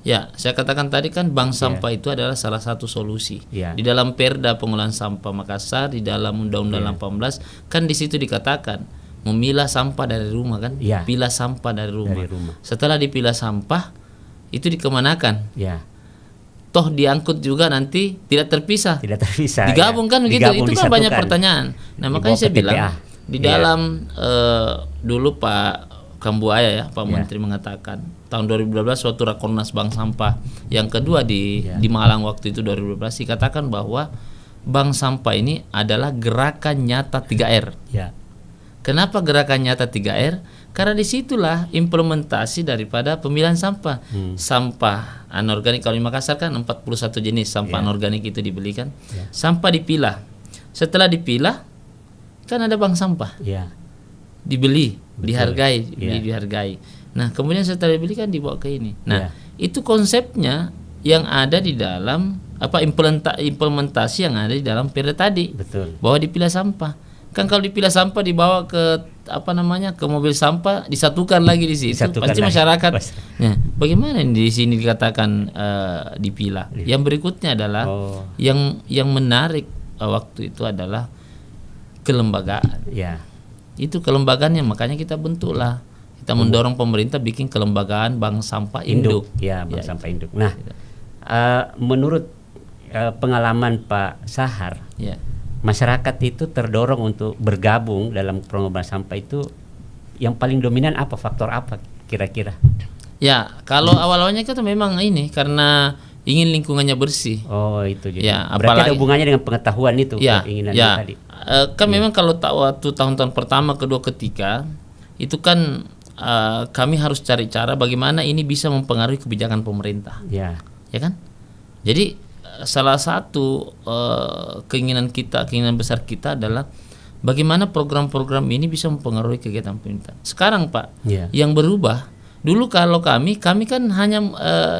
Ya, saya katakan tadi kan bank sampah itu adalah salah satu solusi. Di dalam Perda Pengelolaan Sampah Makassar, di dalam Undang-Undang 18 kan di situ dikatakan memilah sampah dari rumah kan, pilah sampah dari rumah. Setelah dipilah sampah itu dikemanakan? Toh diangkut juga nanti tidak terpisah. Digabung kan begitu. Itu kan banyak pertanyaan. Nah, makanya saya bilang di dalam dulu Pak Kambuaya Pak Menteri mengatakan tahun 2012 suatu Rakornas Bank Sampah yang kedua di Malang waktu itu 2012 dikatakan bahwa Bank Sampah ini adalah gerakan nyata 3R. Kenapa gerakan nyata 3R? Karena disitulah implementasi daripada pemilihan sampah. Sampah anorganik kalau di Makassar kan 41 jenis sampah anorganik itu dibelikan. Sampah dipilah. Setelah dipilah kan ada bank sampah. Dibeli, dihargai. Nah, kemudian setelah dibeli kan dibawa ke ini. Nah, itu konsepnya yang ada di dalam implementasi yang ada di dalam Perda tadi. Bahwa dipilah sampah. Kan kalau dipilah sampah dibawa ke ke mobil sampah, disatukan lagi di situ, pasti masyarakat. Nah, bagaimana di sini dikatakan dipilah? Yang berikutnya adalah yang menarik waktu itu adalah kelembagaan. Itu kelembagaannya, makanya kita bentuklah. Kita mendorong pemerintah bikin kelembagaan bank sampah induk. Bank sampah induk. Nah, menurut pengalaman Pak Sahar, masyarakat itu terdorong untuk bergabung dalam program sampah itu yang paling dominan apa, faktor apa kira-kira? Kalau awal-awalnya kita memang ini karena ingin lingkungannya bersih. Itu juga. Berarti ada hubungannya dengan pengetahuan itu, keinginan tadi. Kan memang kalau waktu tahun-tahun pertama, kedua, ketiga itu kan kami harus cari cara bagaimana ini bisa mempengaruhi kebijakan pemerintah. Ya kan? Jadi salah satu keinginan besar kita adalah bagaimana program-program ini bisa mempengaruhi kegiatan pemerintah. Sekarang Pak, yang berubah, dulu kalau kami kan hanya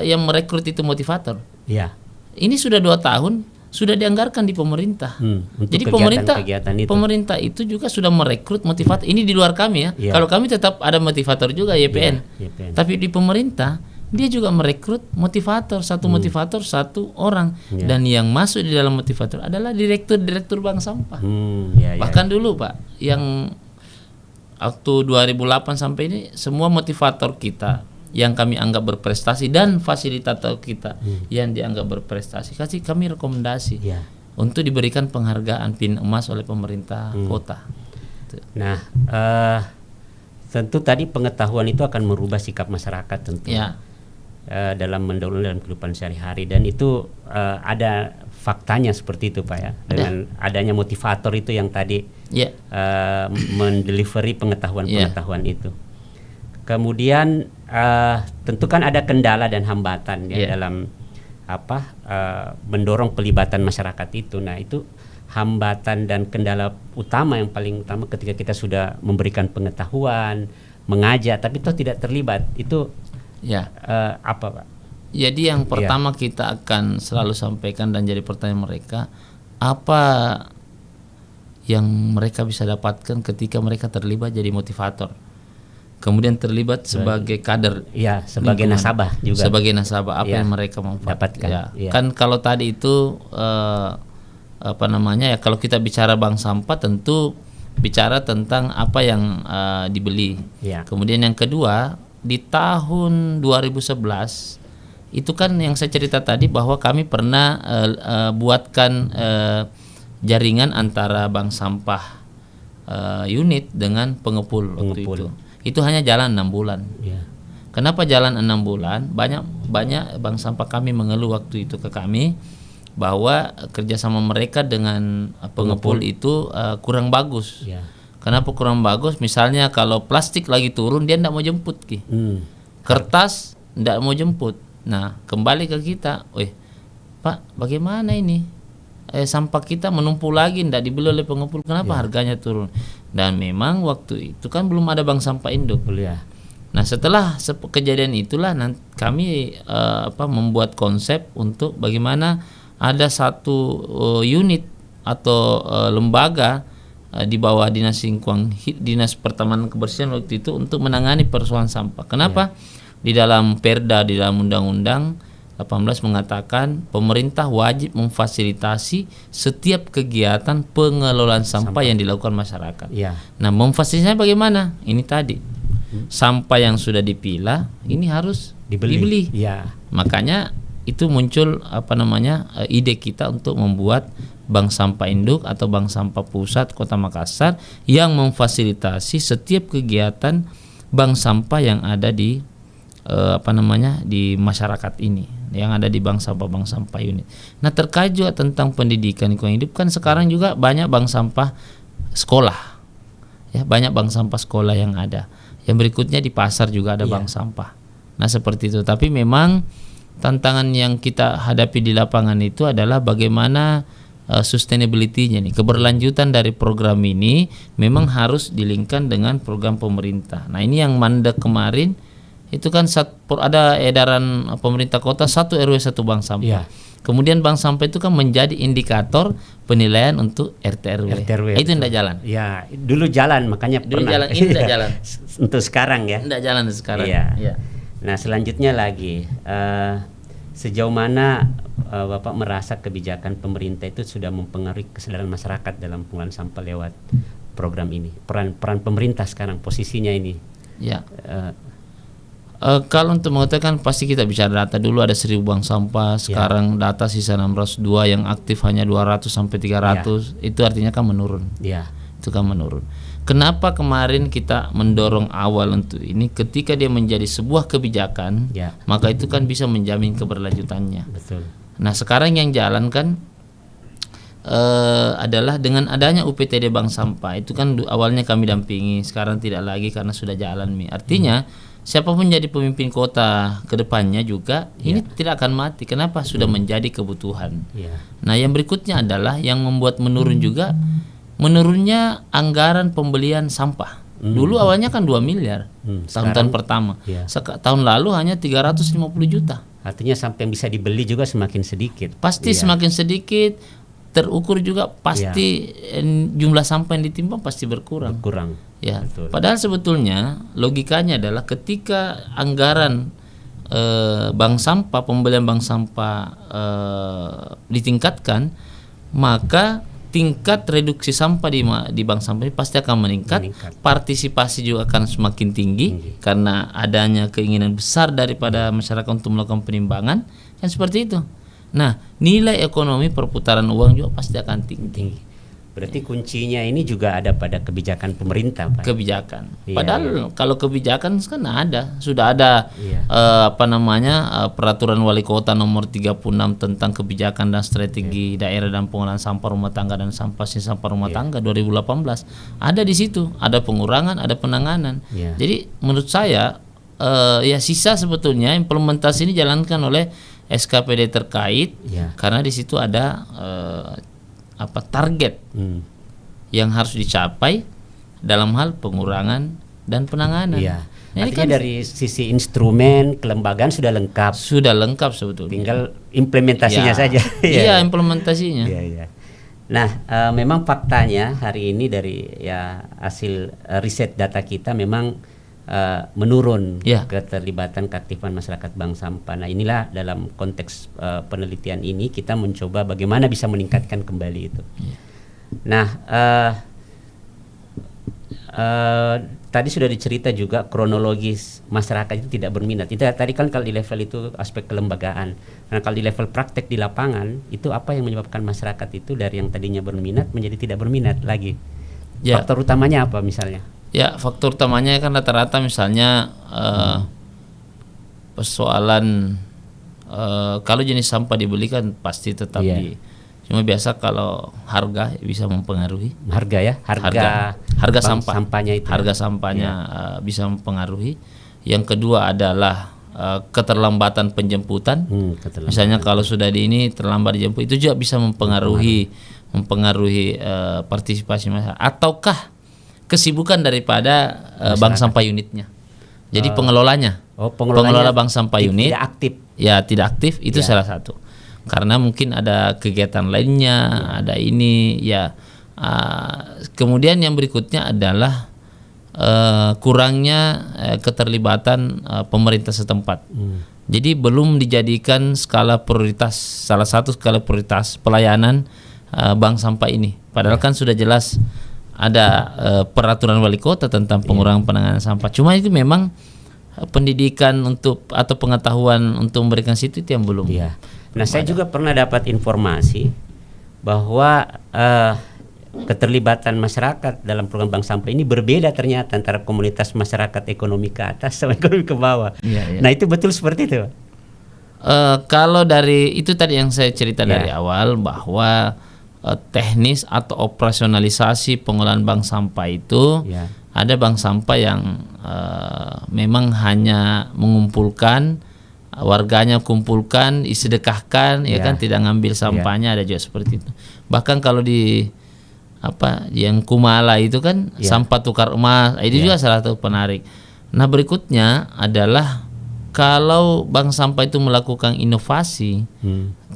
yang merekrut itu motivator. Ini sudah 2 tahun sudah dianggarkan di pemerintah. Jadi pemerintah itu juga sudah merekrut motivator. Ini di luar kami ya. Kalau kami tetap ada motivator juga YPN. Tapi di pemerintah dia juga merekrut motivator, motivator satu orang. Dan yang masuk di dalam motivator adalah direktur bank sampah. Bahkan dulu Pak, yang waktu 2008 sampai ini semua motivator kita yang kami anggap berprestasi dan fasilitator kita yang dianggap berprestasi, kasih kami rekomendasi untuk diberikan penghargaan PIN emas oleh pemerintah kota. Nah, tentu tadi pengetahuan itu akan merubah sikap masyarakat tentu. Dalam mendahului dalam kehidupan sehari-hari, dan itu ada faktanya seperti itu Pak ya, dengan adanya motivator itu yang tadi mendelivery pengetahuan itu. Kemudian tentu kan ada kendala dan hambatan dalam mendorong pelibatan masyarakat itu. Nah, itu hambatan dan kendala utama yang paling utama ketika kita sudah memberikan pengetahuan, mengajak tapi itu tidak terlibat, itu apa Pak? Jadi yang pertama kita akan selalu sampaikan dan jadi pertanyaan mereka, apa yang mereka bisa dapatkan ketika mereka terlibat jadi motivator, kemudian terlibat sebagai kader, sebagai nasabah juga. Sebagai nasabah, apa yang mereka mau dapatkan? Kan kalau tadi itu ya kalau kita bicara bank sampah tentu bicara tentang apa yang dibeli. Ya. Kemudian yang kedua, di tahun 2011 itu kan yang saya cerita tadi bahwa kami pernah buatkan jaringan antara bank sampah unit dengan pengepul waktu itu. Itu hanya jalan 6 bulan. Ya. Kenapa jalan 6 bulan? Banyak bank sampah kami mengeluh waktu itu ke kami bahwa kerjasama mereka dengan pengepul itu kurang bagus. Ya. Kenapa kurang bagus? Misalnya kalau plastik lagi turun dia tidak mau jemput, Ki. Kertas tidak mau jemput. Nah, kembali ke kita, Pak, bagaimana ini? Sampah kita menumpuk lagi, tidak dibeli oleh pengepul. Kenapa harganya turun? Dan memang waktu itu kan belum ada bank sampah induk. Ya. Nah, setelah kejadian itulah kami membuat konsep untuk bagaimana ada satu unit atau lembaga di bawah Dinas Lingkungan, Dinas Pertamanan Kebersihan waktu itu untuk menangani persoalan sampah. Kenapa? Di dalam Perda, di dalam Undang-Undang 18 mengatakan pemerintah wajib memfasilitasi setiap kegiatan pengelolaan sampah yang dilakukan masyarakat. Ya. Nah, memfasilitasinya bagaimana? Ini tadi sampah yang sudah dipilah ini harus dibeli. Ya. Makanya itu muncul ide kita untuk membuat bank sampah induk atau bank sampah pusat Kota Makassar yang memfasilitasi setiap kegiatan bank sampah yang ada di di masyarakat ini, yang ada di bank sampah unit. Nah, terkait juga tentang pendidikan lingkungan hidup kan sekarang juga banyak bank sampah sekolah. Ya, banyak bank sampah sekolah yang ada. Yang berikutnya di pasar juga ada bank sampah. Nah, seperti itu. Tapi memang tantangan yang kita hadapi di lapangan itu adalah bagaimana sustainability-nya nih, keberlanjutan dari program ini memang harus dilingkan dengan program pemerintah. Nah, ini yang mandek kemarin itu kan ada edaran pemerintah kota 1 RW 1 bank sampah. Kemudian bank sampah itu kan menjadi indikator penilaian untuk RT RW. Itu tidak jalan. Ya, dulu jalan makanya dulu pernah. Jalan, ini tidak jalan. Untuk sekarang ya. Tidak jalan sekarang. Iya. Nah, selanjutnya lagi sejauh mana Bapak merasa kebijakan pemerintah itu sudah mempengaruhi kesadaran masyarakat dalam pengelolaan sampah lewat program ini? Peran pemerintah sekarang posisinya ini. Ya. Kalau untuk mengatakan pasti kita bicara data. Dulu ada 1000 bank sampah, sekarang data sisa 602, yang aktif hanya 200 sampai 300. Itu artinya kan menurun. Itu kan menurun. Kenapa kemarin kita mendorong awal untuk ini? Ketika dia menjadi sebuah kebijakan, maka itu kan bisa menjamin keberlanjutannya. Betul. Nah, sekarang yang jalan kan adalah dengan adanya UPTD bank sampah. Itu kan awalnya kami dampingi, sekarang tidak lagi karena sudah jalan. Artinya siapapun jadi pemimpin kota ke depannya juga ini tidak akan mati. Kenapa? Sudah menjadi kebutuhan. Nah, yang berikutnya adalah yang membuat menurun juga, menurunnya anggaran pembelian sampah. Dulu awalnya kan 2 miliar tahun pertama. Tahun lalu hanya 350 juta. Artinya sampai yang bisa dibeli juga semakin sedikit. Pasti semakin sedikit. Terukur juga pasti jumlah sampah yang ditimbang pasti berkurang. Ya. Betul. Padahal sebetulnya logikanya adalah ketika anggaran bank sampah, pembelian bank sampah ditingkatkan, maka tingkat reduksi sampah di bank sampah ini pasti akan meningkat. Partisipasi juga akan semakin tinggi karena adanya keinginan besar daripada masyarakat untuk melakukan penimbangan, kan seperti itu. Nah, nilai ekonomi perputaran uang juga pasti akan tinggi. Berarti kuncinya ini juga ada pada kebijakan pemerintah, Pak. Kebijakan. Padahal kalau kebijakan kan sudah ada peraturan wali kota nomor 36 tentang kebijakan dan strategi daerah dan pengelolaan sampah rumah tangga dan sampah rumah tangga 2018. Ada di situ, ada pengurangan, ada penanganan. Jadi menurut saya sisa sebetulnya implementasi ini jalankan oleh SKPD terkait karena di situ ada target yang harus dicapai dalam hal pengurangan dan penanganan. Artinya kan dari sisi instrumen kelembagaan sudah lengkap. Sudah lengkap sebetulnya. Tinggal implementasinya saja. Iya, implementasinya. Nah, memang faktanya hari ini dari hasil riset data kita memang menurun Ya. keterlibatan keaktifan masyarakat bank sampah. Nah, inilah dalam konteks penelitian ini kita mencoba bagaimana bisa meningkatkan kembali itu. Nah, tadi sudah dicerita juga kronologis masyarakat itu tidak berminat. Itu tadi kan kalau di level itu aspek kelembagaan. Nah, kalau di level praktek di lapangan itu apa yang menyebabkan masyarakat itu dari yang tadinya berminat menjadi tidak berminat lagi? Ya. Faktor utamanya apa misalnya? Ya, faktor utamanya kan rata-rata misalnya persoalan kalau jenis sampah dibeli kan pasti tetap cuma biasa kalau harga bisa mempengaruhi. Harga ya, harga sampahnya itu. Harga sampahnya bisa mempengaruhi. Yang kedua adalah keterlambatan penjemputan. Misalnya kalau sudah di ini terlambat dijemput, itu juga bisa mempengaruhi partisipasi masyarakat. Ataukah kesibukan daripada bank sampah unitnya. Jadi pengelolanya. Pengelola bank sampah unit tidak aktif. Ya, tidak aktif itu salah satu. Karena mungkin ada kegiatan lainnya, ada ini ya. Kemudian yang berikutnya adalah kurangnya keterlibatan pemerintah setempat. Jadi belum dijadikan skala prioritas, salah satu skala prioritas pelayanan bank sampah ini. Padahal kan sudah jelas ada peraturan wali kota tentang pengurangan penanganan sampah. Cuma itu memang pendidikan untuk atau pengetahuan untuk memberikan situ itu yang belum. Nah, saya juga pernah dapat informasi bahwa keterlibatan masyarakat dalam program bank sampah ini berbeda ternyata antara komunitas masyarakat ekonomi ke atas sama ekonomi ke bawah. Nah, itu betul seperti itu? Kalau dari itu tadi yang saya cerita dari awal bahwa teknis atau operasionalisasi pengolahan bank sampah itu ada bank sampah yang memang hanya mengumpulkan warganya, kumpulkan, disedekahkan, kan tidak ngambil sampahnya, ada juga seperti itu. Bahkan kalau di yang Kumala itu kan sampah tukar emas, itu juga salah satu penarik. Nah, berikutnya adalah kalau bank sampah itu melakukan inovasi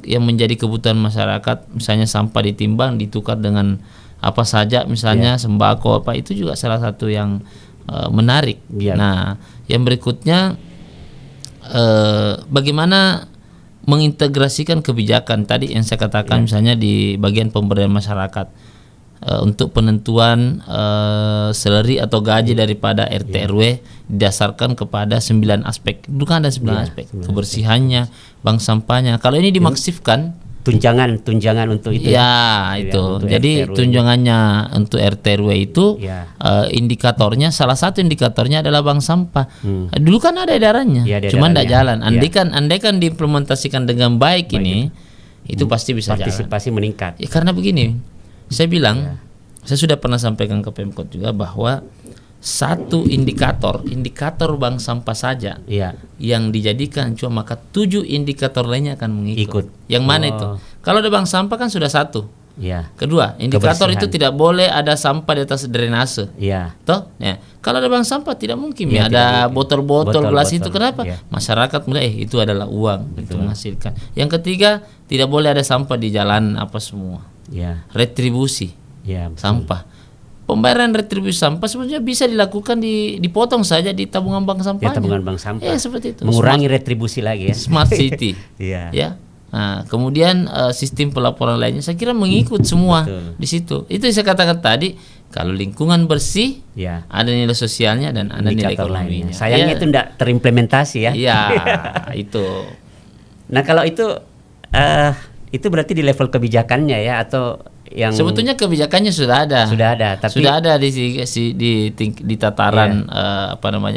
yang menjadi kebutuhan masyarakat, misalnya sampah ditimbang ditukar dengan apa saja, misalnya sembako itu juga salah satu yang menarik. Nah, yang berikutnya bagaimana mengintegrasikan kebijakan tadi yang saya katakan, misalnya di bagian pemberdayaan masyarakat untuk penentuan salary atau gaji daripada RT RW didasarkan kepada 9 aspek. Itu kan ada 9 aspek. Kebersihannya, bank sampahnya. Kalau ini dimaksifkan tunjangan untuk itu. Itu. Jadi tunjangannya untuk RT RW itu indikatornya, salah satu indikatornya adalah bank sampah. Dulu kan ada edarannya, cuma tidak jalan. Andaikan diimplementasikan dengan baik ini, itu pasti bisa partisipasi jalan. Meningkat. Ya, karena begini, saya bilang, saya sudah pernah sampaikan ke Pemkot juga bahwa satu indikator bank sampah saja yang dijadikan cuma, maka 7 indikator lainnya akan mengikut. Yang mana itu? Kalau ada bank sampah kan sudah satu. Kedua, indikator itu tidak boleh ada sampah di atas drainase. Toh? Kalau ada bank sampah tidak mungkin ada botol-botol gelas itu. Kenapa? Masyarakat mulai itu adalah uang itu menghasilkan. Yang ketiga, tidak boleh ada sampah di jalan apa semua. Retribusi sampah. Pembayaran retribusi sampah sebenarnya bisa dilakukan dipotong saja di tabungan bank sampah. Tabungan bank sampah. Seperti itu. Mengurangi retribusi lagi ya. Smart City. Nah, kemudian sistem pelaporan lainnya saya kira mengikut semua di situ. Itu yang saya katakan tadi, kalau lingkungan bersih, ada nilai sosialnya dan ada nilai ekonominya. Sayangnya itu tidak terimplementasi ya. Itu. Nah, kalau itu berarti di level kebijakannya ya, atau yang sebetulnya kebijakannya sudah ada, tapi sudah ada di tataran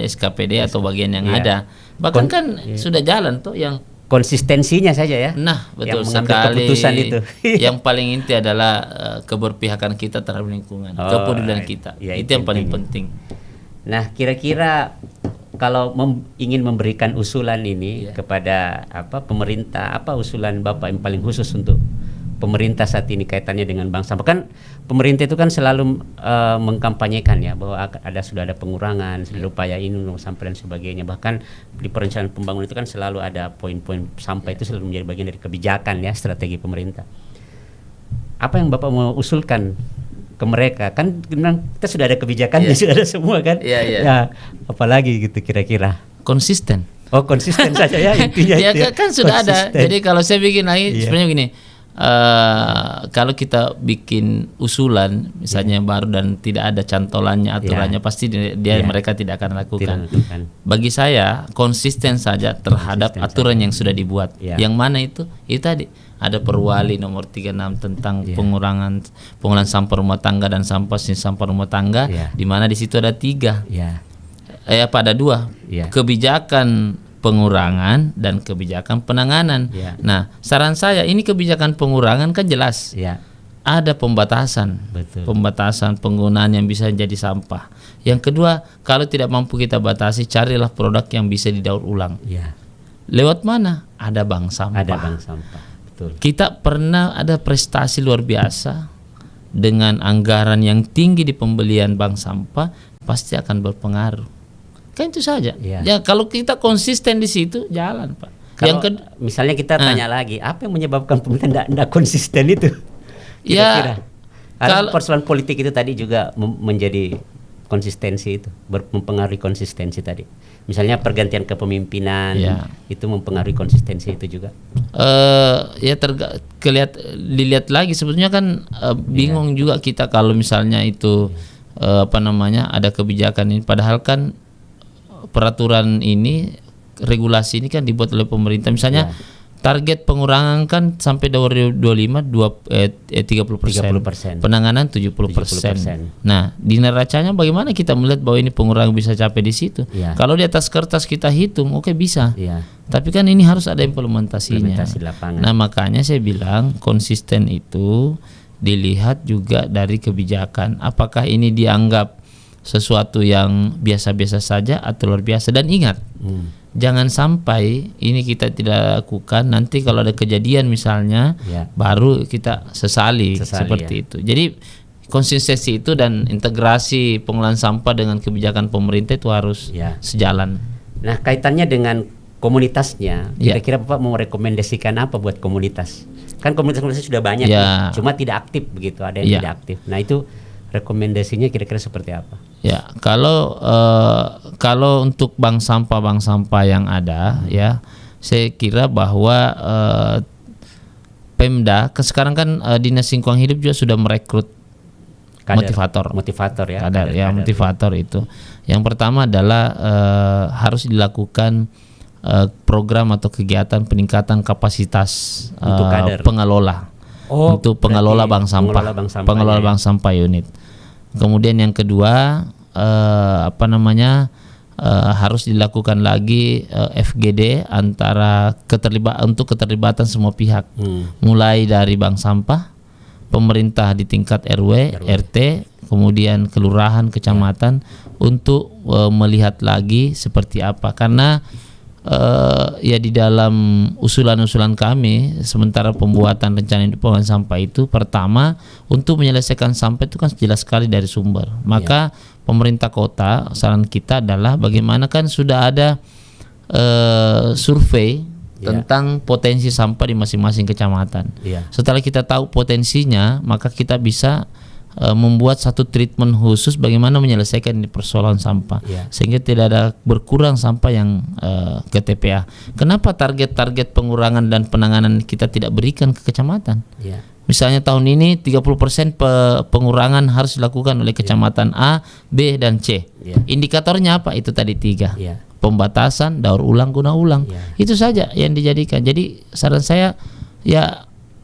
SKPD atau bagian yang ada, bahkan sudah jalan tuh yang konsistensinya saja ya. Nah, betul yang sekali. Keputusan itu. Yang paling inti adalah keberpihakan kita terhadap lingkungan, kepedulian kita. Itu yang paling penting. Nah, kira-kira kalau ingin memberikan usulan ini kepada pemerintah, apa usulan Bapak yang paling khusus untuk pemerintah saat ini kaitannya dengan bank sampah? Kan pemerintah itu kan selalu mengkampanyekan ya bahwa sudah ada pengurangan, sudah upaya ini sampah dan sebagainya. Bahkan di perencanaan pembangunan itu kan selalu ada poin-poin sampah itu selalu menjadi bagian dari kebijakan ya, strategi pemerintah. Apa yang Bapak mau usulkan ke mereka kan memang kita sudah ada kebijakannya, sudah ada semua kan. Ya, apalagi gitu kira-kira. Konsisten. Oh, konsisten saja ya intinya Ya itu ya. kan sudah ada. Konsisten. Jadi kalau saya bikin lagi sebenarnya begini. Kalau kita bikin usulan misalnya baru dan tidak ada cantolannya, aturannya, pasti mereka tidak akan lakukan. Bagi saya konsisten saja terhadap aturan yang sudah dibuat. Yang mana itu tadi ada Perwali nomor 36 tentang pengolahan sampah rumah tangga dan sampah rumah tangga, di mana di situ ada 3. Ada 2. Kebijakan pengurangan dan kebijakan penanganan. Nah, saran saya ini kebijakan pengurangan kan jelas. Ada pembatasan. Betul. Pembatasan penggunaan yang bisa jadi sampah. Yang kedua, kalau tidak mampu kita batasi, carilah produk yang bisa didaur ulang. Lewat mana? Ada bank sampah. Ada bank sampah. Betul. Kita pernah ada prestasi luar biasa dengan anggaran yang tinggi di pembelian bank sampah, pasti akan berpengaruh. Kan itu saja. Ya kalau kita konsisten di situ jalan, Pak. Kalau misalnya kita tanya lagi, apa yang menyebabkan pemerintah tidak konsisten itu? Kira-kira. Kalau persoalan politik itu tadi juga menjadi konsistensi itu, mempengaruhi konsistensi tadi. Misalnya pergantian kepemimpinan itu mempengaruhi konsistensi itu juga. Dilihat lagi sebetulnya kan bingung juga kita kalau misalnya itu ada kebijakan ini, padahal kan peraturan ini, regulasi ini kan dibuat oleh pemerintah. Misalnya target pengurangan kan sampai 2025 30%, penanganan 70%. Nah, di neracanya bagaimana kita melihat bahwa ini pengurangan bisa capai di situ? Kalau di atas kertas kita hitung, oke, bisa. Tapi kan ini harus ada implementasinya. Nah, makanya saya bilang konsisten itu dilihat juga dari kebijakan. Apakah ini dianggap sesuatu yang biasa-biasa saja atau luar biasa? Dan ingat, jangan sampai ini kita tidak lakukan, nanti kalau ada kejadian misalnya baru kita sesali seperti itu. Jadi konsistensi itu dan integrasi pengolahan sampah dengan kebijakan pemerintah itu harus sejalan. Nah, kaitannya dengan komunitasnya, kira-kira Bapak mau rekomendasikan apa buat komunitas? Kan komunitas-komunitas sudah banyak, cuma tidak aktif begitu, ada yang tidak aktif. Nah, itu rekomendasinya kira-kira seperti apa? Ya, kalau untuk bank sampah yang ada, saya kira bahwa Pemda sekarang kan Dinas Lingkungan Hidup juga sudah merekrut motivator itu. Yang pertama adalah harus dilakukan program atau kegiatan peningkatan kapasitas untuk pengelola. Untuk pengelola bank sampah, bank sampah unit. Kemudian yang kedua harus dilakukan lagi FGD untuk keterlibatan semua pihak, mulai dari bank sampah, pemerintah di tingkat RW, RT, kemudian kelurahan, kecamatan, untuk melihat lagi seperti apa, karena di dalam usulan-usulan kami sementara pembuatan rencana induk pengolahan sampah itu, pertama untuk menyelesaikan sampah itu kan jelas sekali dari sumber. Maka pemerintah kota, saran kita adalah bagaimana kan sudah ada survei tentang potensi sampah di masing-masing kecamatan. Setelah kita tahu potensinya, maka kita bisa membuat satu treatment khusus bagaimana menyelesaikan persoalan sampah, sehingga tidak ada berkurang sampah yang ke TPA. Kenapa target-target pengurangan dan penanganan kita tidak berikan ke kecamatan? Misalnya tahun ini 30% pengurangan harus dilakukan oleh kecamatan A, B, dan C. Indikatornya apa? Itu tadi 3. Pembatasan, daur ulang, guna ulang. Itu saja yang dijadikan. Jadi saran saya,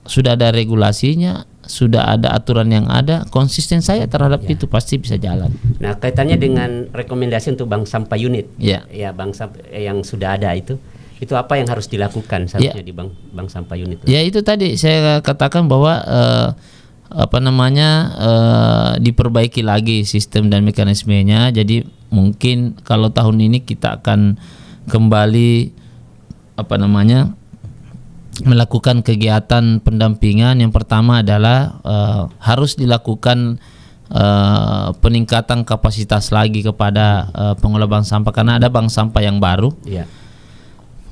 sudah ada regulasinya, sudah ada aturan yang ada, konsisten saya terhadap itu pasti bisa jalan. Nah, kaitannya dengan rekomendasi untuk bank sampah unit, bank sampah yang sudah ada itu apa yang harus dilakukan seharusnya di bank sampah unit? Ya, itu tadi saya katakan bahwa diperbaiki lagi sistem dan mekanismenya. Jadi mungkin kalau tahun ini kita akan kembali melakukan kegiatan pendampingan. Yang pertama adalah harus dilakukan peningkatan kapasitas lagi kepada pengelola bank sampah, karena ada bank sampah yang baru.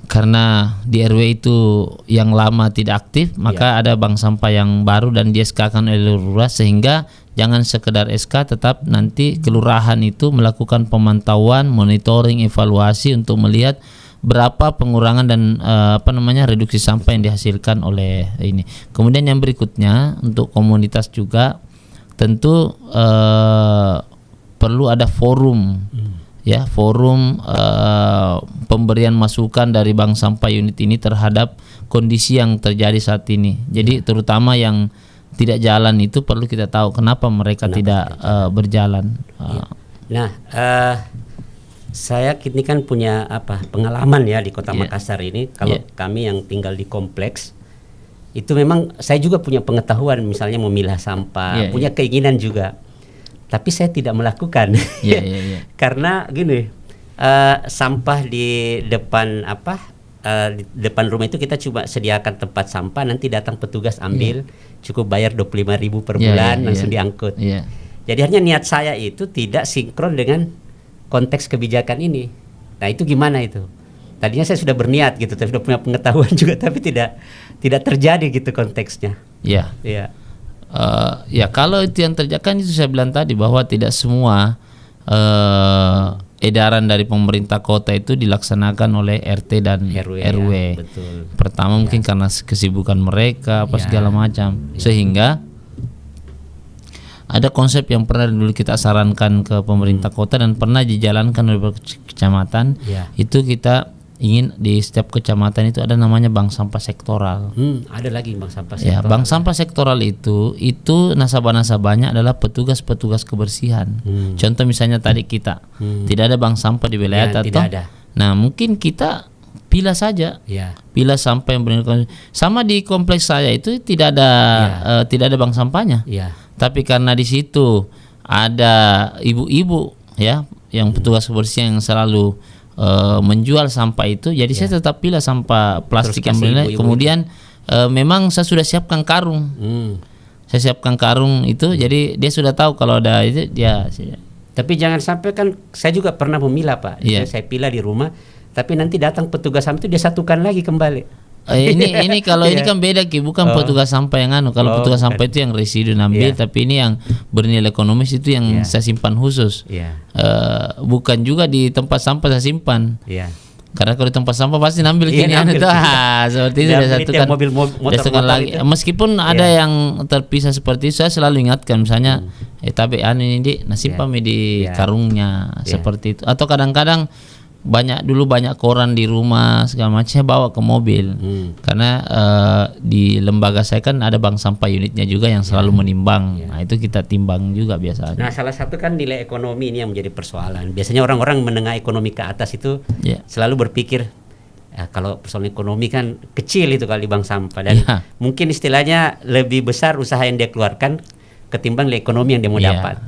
karena di RW itu yang lama tidak aktif, maka ada bank sampah yang baru dan di SK-kan oleh lurah, sehingga jangan sekedar SK, tetap nanti kelurahan itu melakukan pemantauan, monitoring, evaluasi untuk melihat berapa pengurangan dan reduksi sampah yang dihasilkan oleh ini. Kemudian yang berikutnya untuk komunitas juga tentu perlu ada forum, ya, forum pemberian masukan dari bank sampah unit ini terhadap kondisi yang terjadi saat ini. Jadi terutama yang tidak jalan itu perlu kita tahu kenapa mereka tidak berjalan. Nah, saya kini kan punya pengalaman ya di Kota Makassar ini. Kalau kami yang tinggal di kompleks itu memang saya juga punya pengetahuan, misalnya memilah sampah, punya keinginan juga. Tapi saya tidak melakukan. Karena gini, sampah di depan di depan rumah itu kita coba sediakan tempat sampah, nanti datang petugas ambil, cukup bayar 25.000 per bulan, langsung diangkut. Jadi hanya niat saya itu tidak sinkron dengan konteks kebijakan ini. Nah itu gimana itu? Tadinya saya sudah berniat gitu, tapi sudah punya pengetahuan juga, tapi tidak terjadi gitu konteksnya. Ya kalau itu yang terjadi, kan itu saya bilang tadi bahwa tidak semua edaran dari pemerintah kota itu dilaksanakan oleh RT dan RW. Ya, betul. Pertama mungkin karena kesibukan mereka segala macam, sehingga ada konsep yang pernah dulu kita sarankan ke pemerintah kota dan pernah dijalankan oleh kecamatan. Itu kita ingin di setiap kecamatan itu ada namanya bank sampah sektoral. Ada lagi bank sampah sektoral. Bank sampah sektoral itu nasabah-nasabahnya adalah petugas-petugas kebersihan. Contoh misalnya tadi kita tidak ada bank sampah di wilayah tidak ada. Nah mungkin kita pilah saja, pilah sampah yang benar. Sama di kompleks saya itu tidak ada bank sampahnya. Tapi karena di situ ada ibu-ibu ya yang petugas kebersihan yang selalu menjual sampah itu, jadi saya tetap pilih sampah plastik yang bernilai. Kemudian memang saya sudah siapkan karung. Saya siapkan karung itu, jadi dia sudah tahu kalau ada itu dia. Tapi jangan sampai, kan saya juga pernah memilah Pak. Saya pilah di rumah, tapi nanti datang petugas sampah itu dia satukan lagi kembali. Ini kalau ini kan beda Ki, bukan petugas sampah yang kalau petugas sampah itu yang residu ambil, tapi ini yang bernilai ekonomis itu yang saya simpan khusus. Bukan juga di tempat sampah saya simpan. Karena kalau di tempat sampah pasti ngambil seperti itu sudah satukan. Mobil lagi. Meskipun ada yang terpisah seperti itu, saya selalu ingatkan misalnya tapi ini simpan di karungnya seperti itu. Atau kadang-kadang banyak koran di rumah segala macam saya bawa ke mobil, karena di lembaga saya kan ada bank sampah unitnya juga yang selalu menimbang. Nah itu kita timbang juga biasanya. Nah salah satu kan nilai ekonomi ini yang menjadi persoalan. Biasanya orang-orang menengah ekonomi ke atas itu selalu berpikir kalau persoalan ekonomi kan kecil itu kali bank sampah, dan mungkin istilahnya lebih besar usaha yang dia keluarkan ketimbang nilai ekonomi yang dia mau dapat.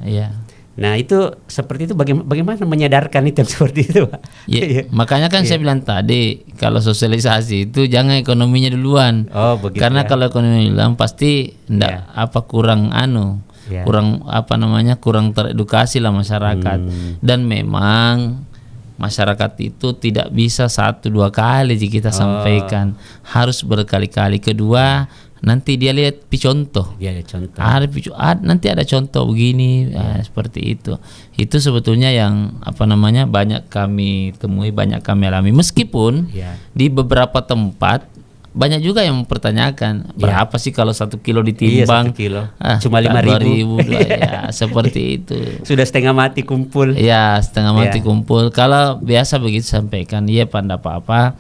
Nah itu seperti itu, bagaimana menyadarkan itu yang seperti itu Pak? Makanya kan saya bilang tadi, kalau sosialisasi itu jangan ekonominya duluan. Karena kalau ekonomi duluan pasti kurang kurang teredukasi lah masyarakat. Dan memang masyarakat itu tidak bisa 1-2 kali kita sampaikan, harus berkali-kali. Kedua, nanti dia lihat contoh. Nanti ada contoh begini, seperti itu. Itu sebetulnya yang banyak kami temui, banyak kami alami. Meskipun di beberapa tempat banyak juga yang mempertanyakan berapa sih kalau 1 kilo ditimbang. 1 kilo cuma 5.000. Seperti itu. Sudah setengah mati kumpul. Setengah mati kumpul. Kalau biasa begitu sampaikan, Pak, enggak apa-apa.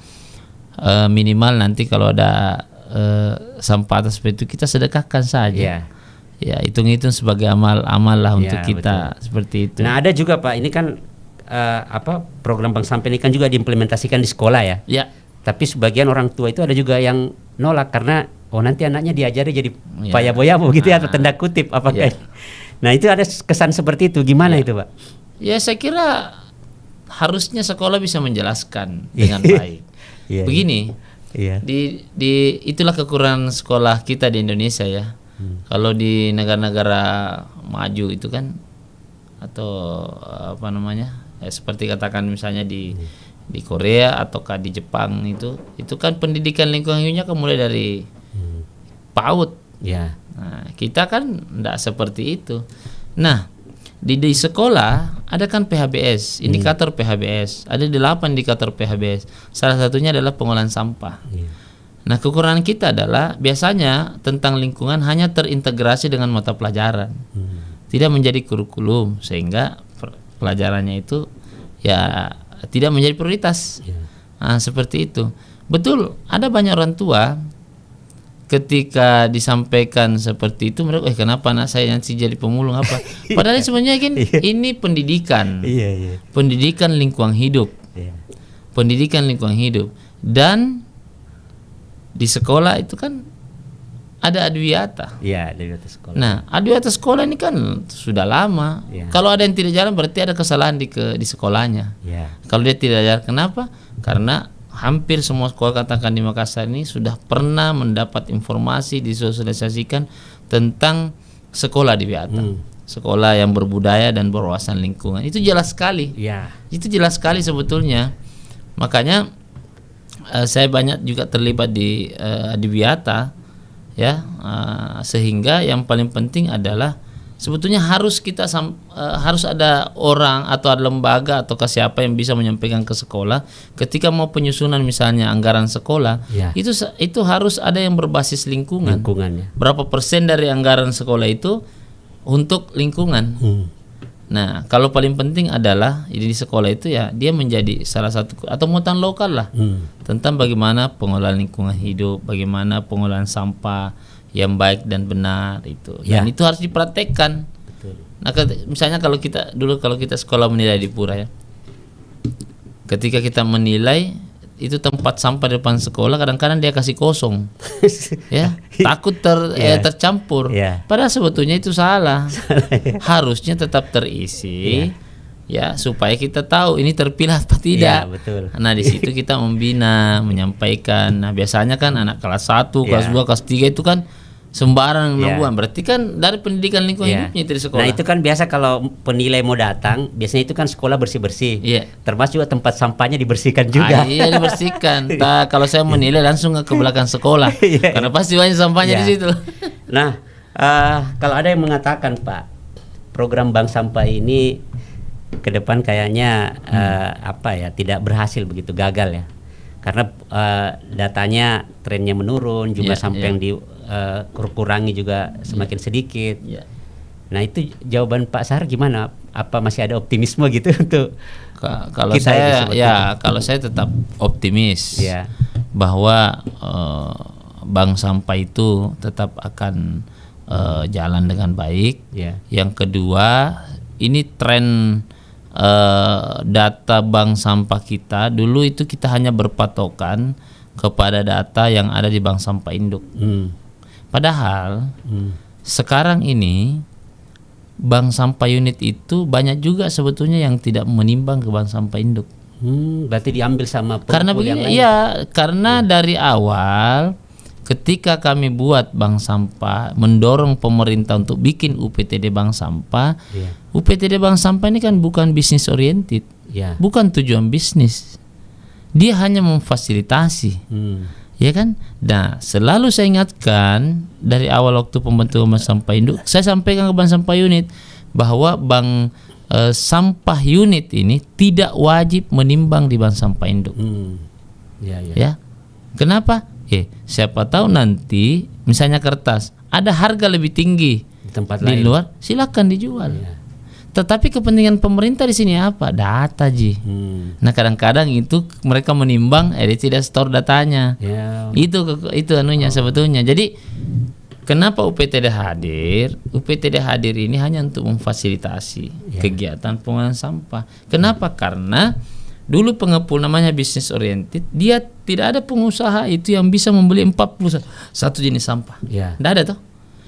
Minimal nanti kalau ada sampah atas seperti itu kita sedekahkan saja. Hitung-hitung sebagai amal lah untuk kita, betul. Seperti itu. Nah ada juga Pak, ini kan program bank sampah ini kan juga diimplementasikan di sekolah ya. Tapi sebagian orang tua itu ada juga yang nolak karena nanti anaknya diajari jadi paya-boyamo gitu atau tanda kutip apakah. Nah itu ada kesan seperti itu, gimana itu Pak? Saya kira harusnya sekolah bisa menjelaskan dengan baik. Begini. Itulah kekurangan sekolah kita di Indonesia ya. Kalau di negara-negara maju itu kan, atau seperti katakan misalnya di di Korea ataukah di Jepang itu kan pendidikan lingkungan hidupnya kan mulai dari PAUD. Ya. Nah, kita kan tidak seperti itu. Nah, di sekolah ada kan PHBS, indikator PHBS. Ada 8 indikator PHBS. Salah satunya adalah pengolahan sampah. Nah, kekurangan kita adalah biasanya tentang lingkungan hanya terintegrasi dengan mata pelajaran. Tidak menjadi kurikulum, sehingga pelajarannya itu ya tidak menjadi prioritas. Nah, seperti itu. Betul, ada banyak orang tua ketika disampaikan seperti itu mereka kenapa anak saya nanti jadi pemulung apa? Padahal sebenarnya kan ini pendidikan. Pendidikan lingkungan hidup. Pendidikan lingkungan hidup. Dan di sekolah itu kan ada adiwiyata. Iya, adiwiyata sekolah. Nah, adiwiyata sekolah ini kan sudah lama. Kalau ada yang tidak jalan berarti ada kesalahan di sekolahnya. Kalau dia tidak jalan, kenapa? Karena hampir semua sekolah katakan di Makassar ini sudah pernah mendapat informasi disosialisasikan tentang sekolah adiwiyata. Sekolah yang berbudaya dan berwawasan lingkungan. Itu jelas sekali. Itu jelas sekali sebetulnya. Makanya saya banyak juga terlibat di adiwiyata, ya, sehingga yang paling penting adalah sebetulnya harus kita harus ada orang atau ada lembaga atau siapa yang bisa menyampaikan ke sekolah ketika mau penyusunan misalnya anggaran sekolah, itu harus ada yang berbasis lingkungannya. Berapa persen dari anggaran sekolah itu untuk lingkungan. Nah, kalau paling penting adalah di sekolah itu ya dia menjadi salah satu atau muatan lokal lah tentang bagaimana pengolahan lingkungan hidup, bagaimana pengolahan sampah yang baik dan benar itu. Dan itu harus dipraktekkan. Nah, misalnya kalau kita sekolah menilai di Pura ya. Ketika kita menilai itu tempat sampah di depan sekolah kadang-kadang dia kasih kosong. Ya, takut tercampur. Padahal sebetulnya itu salah. Harusnya tetap terisi. Ya, supaya kita tahu ini terpilah apa tidak. Nah, di situ kita membina, menyampaikan. Nah, biasanya kan anak kelas 1, kelas 2, kelas 3 itu kan sembarang membuat. Berarti kan dari pendidikan lingkungan hidupnya itu di sekolah. Nah, itu kan biasa kalau penilai mau datang, biasanya itu kan sekolah bersih-bersih. Termasuk juga tempat sampahnya dibersihkan juga. Iya, dibersihkan. Nah, kalau saya menilai langsung ke belakang sekolah. Karena pasti banyak sampahnya di situ. Nah, kalau ada yang mengatakan, Pak, program bank sampah ini ke depan kayaknya tidak berhasil begitu, gagal ya. Karena datanya trennya menurun, jumlah sampah yang dikurangi juga semakin sedikit. Nah, itu jawaban Pak Sahar gimana? Apa masih ada optimisme gitu untuk kalau saya tetap optimis bahwa bank sampah itu tetap akan jalan dengan baik. Yang kedua, ini tren data bank sampah kita dulu itu kita hanya berpatokan kepada data yang ada di bank sampah induk. Padahal sekarang ini bank sampah unit itu banyak juga sebetulnya yang tidak menimbang ke bank sampah induk. Berarti diambil sama karena begini, karena dari awal ketika kami buat bank sampah, mendorong pemerintah untuk bikin UPTD bank sampah. UPTD bank sampah ini kan bukan bisnis oriented, bukan tujuan bisnis. Dia hanya memfasilitasi, ya kan? Nah, selalu saya ingatkan dari awal waktu pembentukan bank sampah induk, saya sampaikan ke bank sampah unit bahwa bank sampah unit ini tidak wajib menimbang di bank sampah induk. Ya, kenapa? Siapa tahu nanti misalnya kertas ada harga lebih tinggi di tempat di lain, luar, silakan dijual. Tetapi kepentingan pemerintah di sini apa? Data, Ji. Nah, kadang-kadang itu mereka menimbang, dia tidak store datanya. Itu anunya sebetulnya. Jadi kenapa UPTD hadir? UPTD hadir ini hanya untuk memfasilitasi kegiatan pengolahan sampah. Kenapa? Karena dulu pengepul namanya bisnis oriented, dia tidak ada pengusaha itu yang bisa membeli 41 jenis sampah. Tidak ada toh.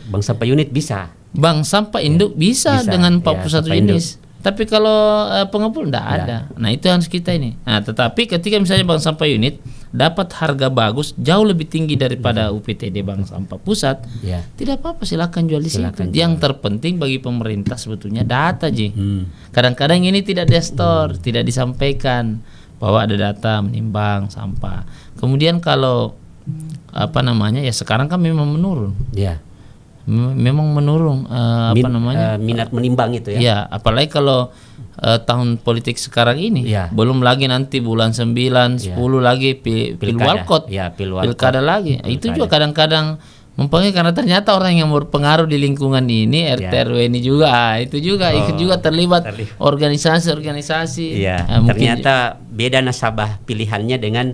Bank sampah unit bisa. Bank sampah induk bisa dengan 41 jenis. Tapi kalau pengepul tidak ada. Nah, itu harus kita ini. Nah, tetapi ketika misalnya bank sampah unit dapat harga bagus jauh lebih tinggi daripada UPTD bank sampah pusat, tidak apa-apa, silakan jual di situ. Yang terpenting bagi pemerintah sebetulnya data, Ji. Kadang-kadang ini tidak di store, tidak disampaikan. bahwa ada data menimbang sampah. Kemudian kalau ya sekarang kan memang menurun. Ya. Memang menurun Minat menimbang itu ya. Ya, apalagi kalau tahun politik sekarang ini, Ya. belum lagi nanti bulan 9, 10 lagi pilwalkot, pilkada lagi. Itu juga kadang-kadang mempengaruhi karena ternyata orang yang berpengaruh di lingkungan ini RT RW ini juga itu juga ikut juga terlibat organisasi-organisasi. Iya. Ternyata beda nasabah pilihannya dengan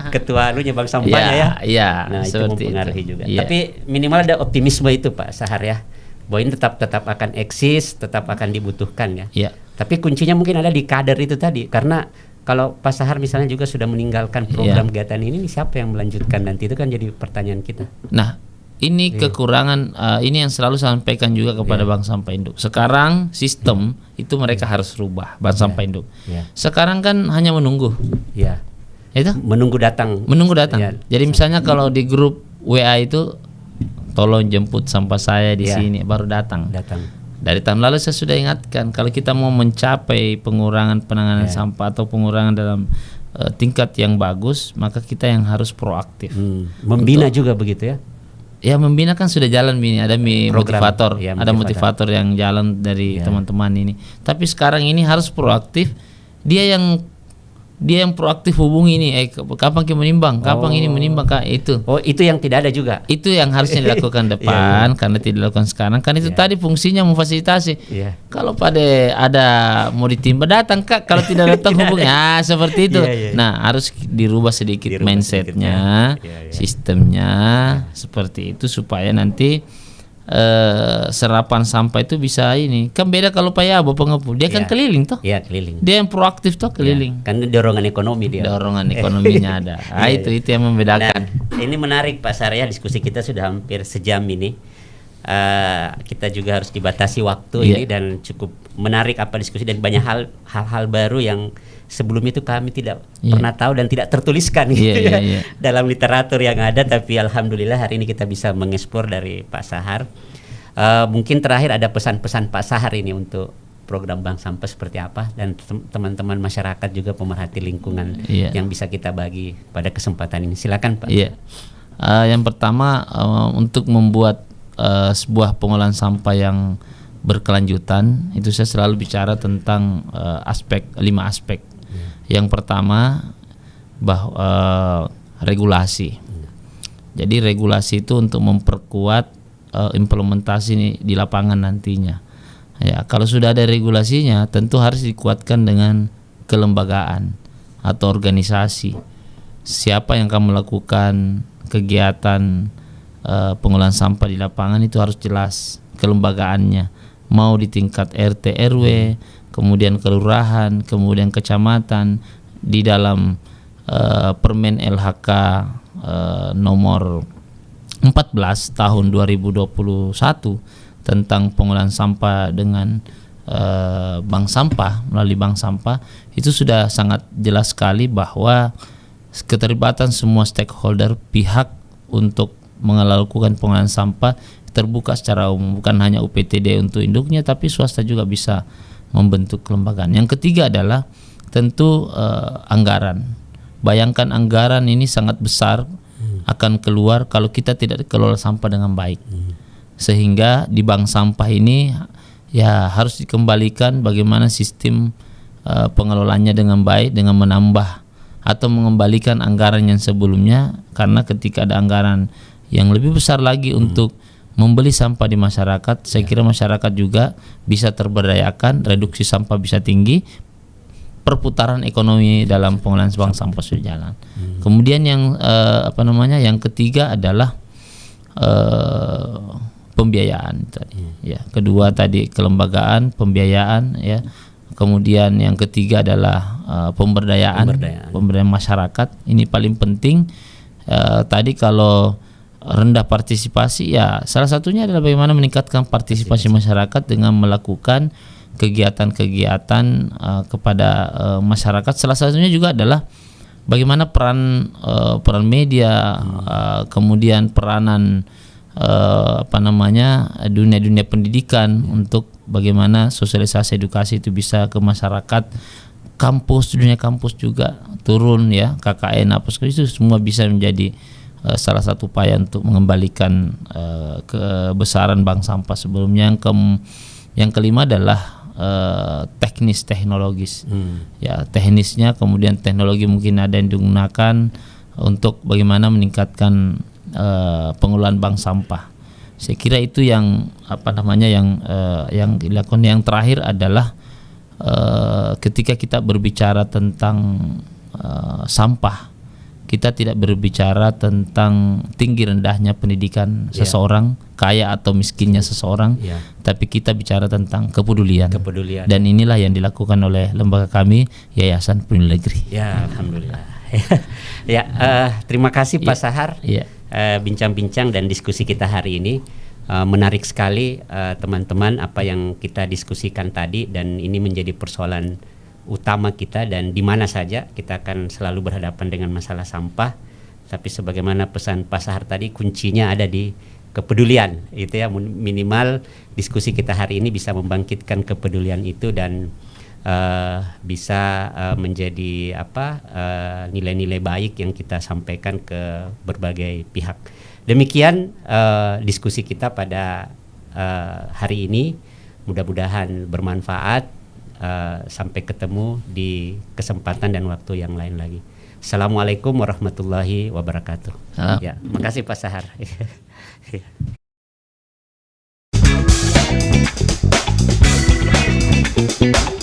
ketua lunya Bank Sampahnya ya. Iya. Nah, itu mempengaruhi itu juga. Ya. Tapi minimal ada optimisme itu Pak Sahar ya. Bahwa ini tetap akan eksis, tetap akan dibutuhkan ya. Iya. Tapi kuncinya mungkin ada di kader itu tadi, karena kalau Pak Sahar misalnya juga sudah meninggalkan program kegiatan ini, siapa yang melanjutkan nanti, itu kan jadi pertanyaan kita. Nah, ini kekurangan, ini yang selalu saya sampaikan juga kepada Bank Sampah Induk. Sekarang sistem itu mereka harus rubah, Bank Sampah Induk. Sekarang kan hanya menunggu. Iya. Itu? Menunggu datang. Ya. Jadi misalnya kalau di grup WA itu, tolong jemput sampah saya di sini, baru datang. Dari tahun lalu saya sudah ingatkan, kalau kita mau mencapai pengurangan penanganan sampah atau pengurangan dalam tingkat yang bagus, maka kita yang harus proaktif. Membina juga begitu ya? Ya, membina kan sudah jalan ini, ada motivator, ada motivator yang jalan dari teman-teman ini. Tapi sekarang ini harus proaktif. Dia yang proaktif hubungi ini, kapan kita menimbang, kapan ini menimbang, Kak, itu. Oh, itu yang tidak ada juga. Itu yang harusnya dilakukan depan, karena tidak dilakukan sekarang. Kan itu tadi fungsinya memfasilitasi. Kalau pada ada mau ditimbang datang, Kak, kalau tidak datang hubungi. Seperti itu. Nah, harus dirubah sedikit mindsetnya, sistemnya seperti itu supaya nanti serapan sampah itu bisa ini. Kan beda kalau Pak Yabo pengepul, dia kan keliling toh. Iya, keliling. Dia yang proaktif toh, keliling. Kan dorongan ekonomi dia. Dorongan ekonominya ada. Itu yang membedakan. Nah, ini menarik Pak Sarya, diskusi kita sudah hampir sejam ini. Kita juga harus dibatasi waktu ini, dan cukup menarik apa diskusi, dan banyak hal-hal baru yang sebelum itu kami tidak pernah tahu dan tidak tertuliskan dalam literatur yang ada. Tapi alhamdulillah hari ini kita bisa mengeksplor dari Pak Sahar. Mungkin terakhir ada pesan-pesan Pak Sahar ini untuk program Bank Sampah seperti apa, dan teman-teman masyarakat juga pemerhati lingkungan yang bisa kita bagi pada kesempatan ini. Silakan Pak. Yang pertama, untuk membuat sebuah pengolahan sampah yang berkelanjutan, itu saya selalu bicara tentang 5 aspek. Yang pertama, regulasi. Jadi regulasi itu untuk memperkuat implementasi di lapangan nantinya. Ya, kalau sudah ada regulasinya, tentu harus dikuatkan dengan kelembagaan atau organisasi. Siapa yang akan melakukan kegiatan pengolahan sampah di lapangan itu harus jelas kelembagaannya. Mau di tingkat RT RW, kemudian kelurahan, kemudian kecamatan, di dalam Permen LHK nomor 14 tahun 2021 tentang pengolahan sampah dengan bank sampah, melalui bank sampah, itu sudah sangat jelas sekali bahwa keterlibatan semua stakeholder pihak untuk melakukan pengolahan sampah terbuka secara umum, bukan hanya UPTD untuk induknya, tapi swasta juga bisa membentuk kelembagaan. Yang ketiga adalah tentu anggaran. Bayangkan anggaran ini sangat besar akan keluar kalau kita tidak kelola sampah dengan baik. Sehingga di bank sampah ini ya harus dikembalikan bagaimana sistem pengelolaannya dengan baik, dengan menambah atau mengembalikan anggaran yang sebelumnya, karena ketika ada anggaran yang lebih besar lagi untuk membeli sampah di masyarakat, saya kira masyarakat juga bisa terberdayakan, reduksi sampah bisa tinggi, perputaran ekonomi dalam pengolahan bank sampah sudah jalan. Kemudian yang yang ketiga adalah pembiayaan tadi. Ya, kedua tadi kelembagaan, pembiayaan, ya. Kemudian yang ketiga adalah pemberdayaan masyarakat. Ini paling penting. Tadi kalau rendah partisipasi, ya salah satunya adalah bagaimana meningkatkan partisipasi masyarakat dengan melakukan kegiatan-kegiatan kepada masyarakat. Salah satunya juga adalah bagaimana peran media, kemudian peranan dunia pendidikan untuk bagaimana sosialisasi edukasi itu bisa ke masyarakat kampus, dunia kampus juga turun ya, KKN apa itu semua bisa menjadi salah satu upaya untuk mengembalikan kebesaran bank sampah sebelumnya. Yang kelima adalah teknis teknologis. Ya, teknisnya, kemudian teknologi mungkin ada yang digunakan untuk bagaimana meningkatkan pengelolaan bank sampah. Saya kira itu yang yang dilakukan. Yang terakhir adalah ketika kita berbicara tentang sampah, kita tidak berbicara tentang tinggi rendahnya pendidikan seseorang, kaya atau miskinnya seseorang, tapi kita bicara tentang kepedulian. Dan inilah yang dilakukan oleh lembaga kami, Yayasan Peduli Negeri. Ya, alhamdulillah. Terima kasih Pak Sahar. Bincang-bincang dan diskusi kita hari ini menarik sekali, teman-teman, apa yang kita diskusikan tadi, dan ini menjadi persoalan utama kita, dan di mana saja kita akan selalu berhadapan dengan masalah sampah. Tapi sebagaimana pesan Pak Sahar tadi, kuncinya ada di kepedulian, itu ya. Minimal diskusi kita hari ini bisa membangkitkan kepedulian itu, dan bisa menjadi nilai-nilai baik yang kita sampaikan ke berbagai pihak. Demikian diskusi kita pada hari ini, mudah-mudahan bermanfaat. Sampai ketemu di kesempatan dan waktu yang lain lagi. Assalamualaikum warahmatullahi wabarakatuh. Ya, makasih Pak Sahar. Thank you.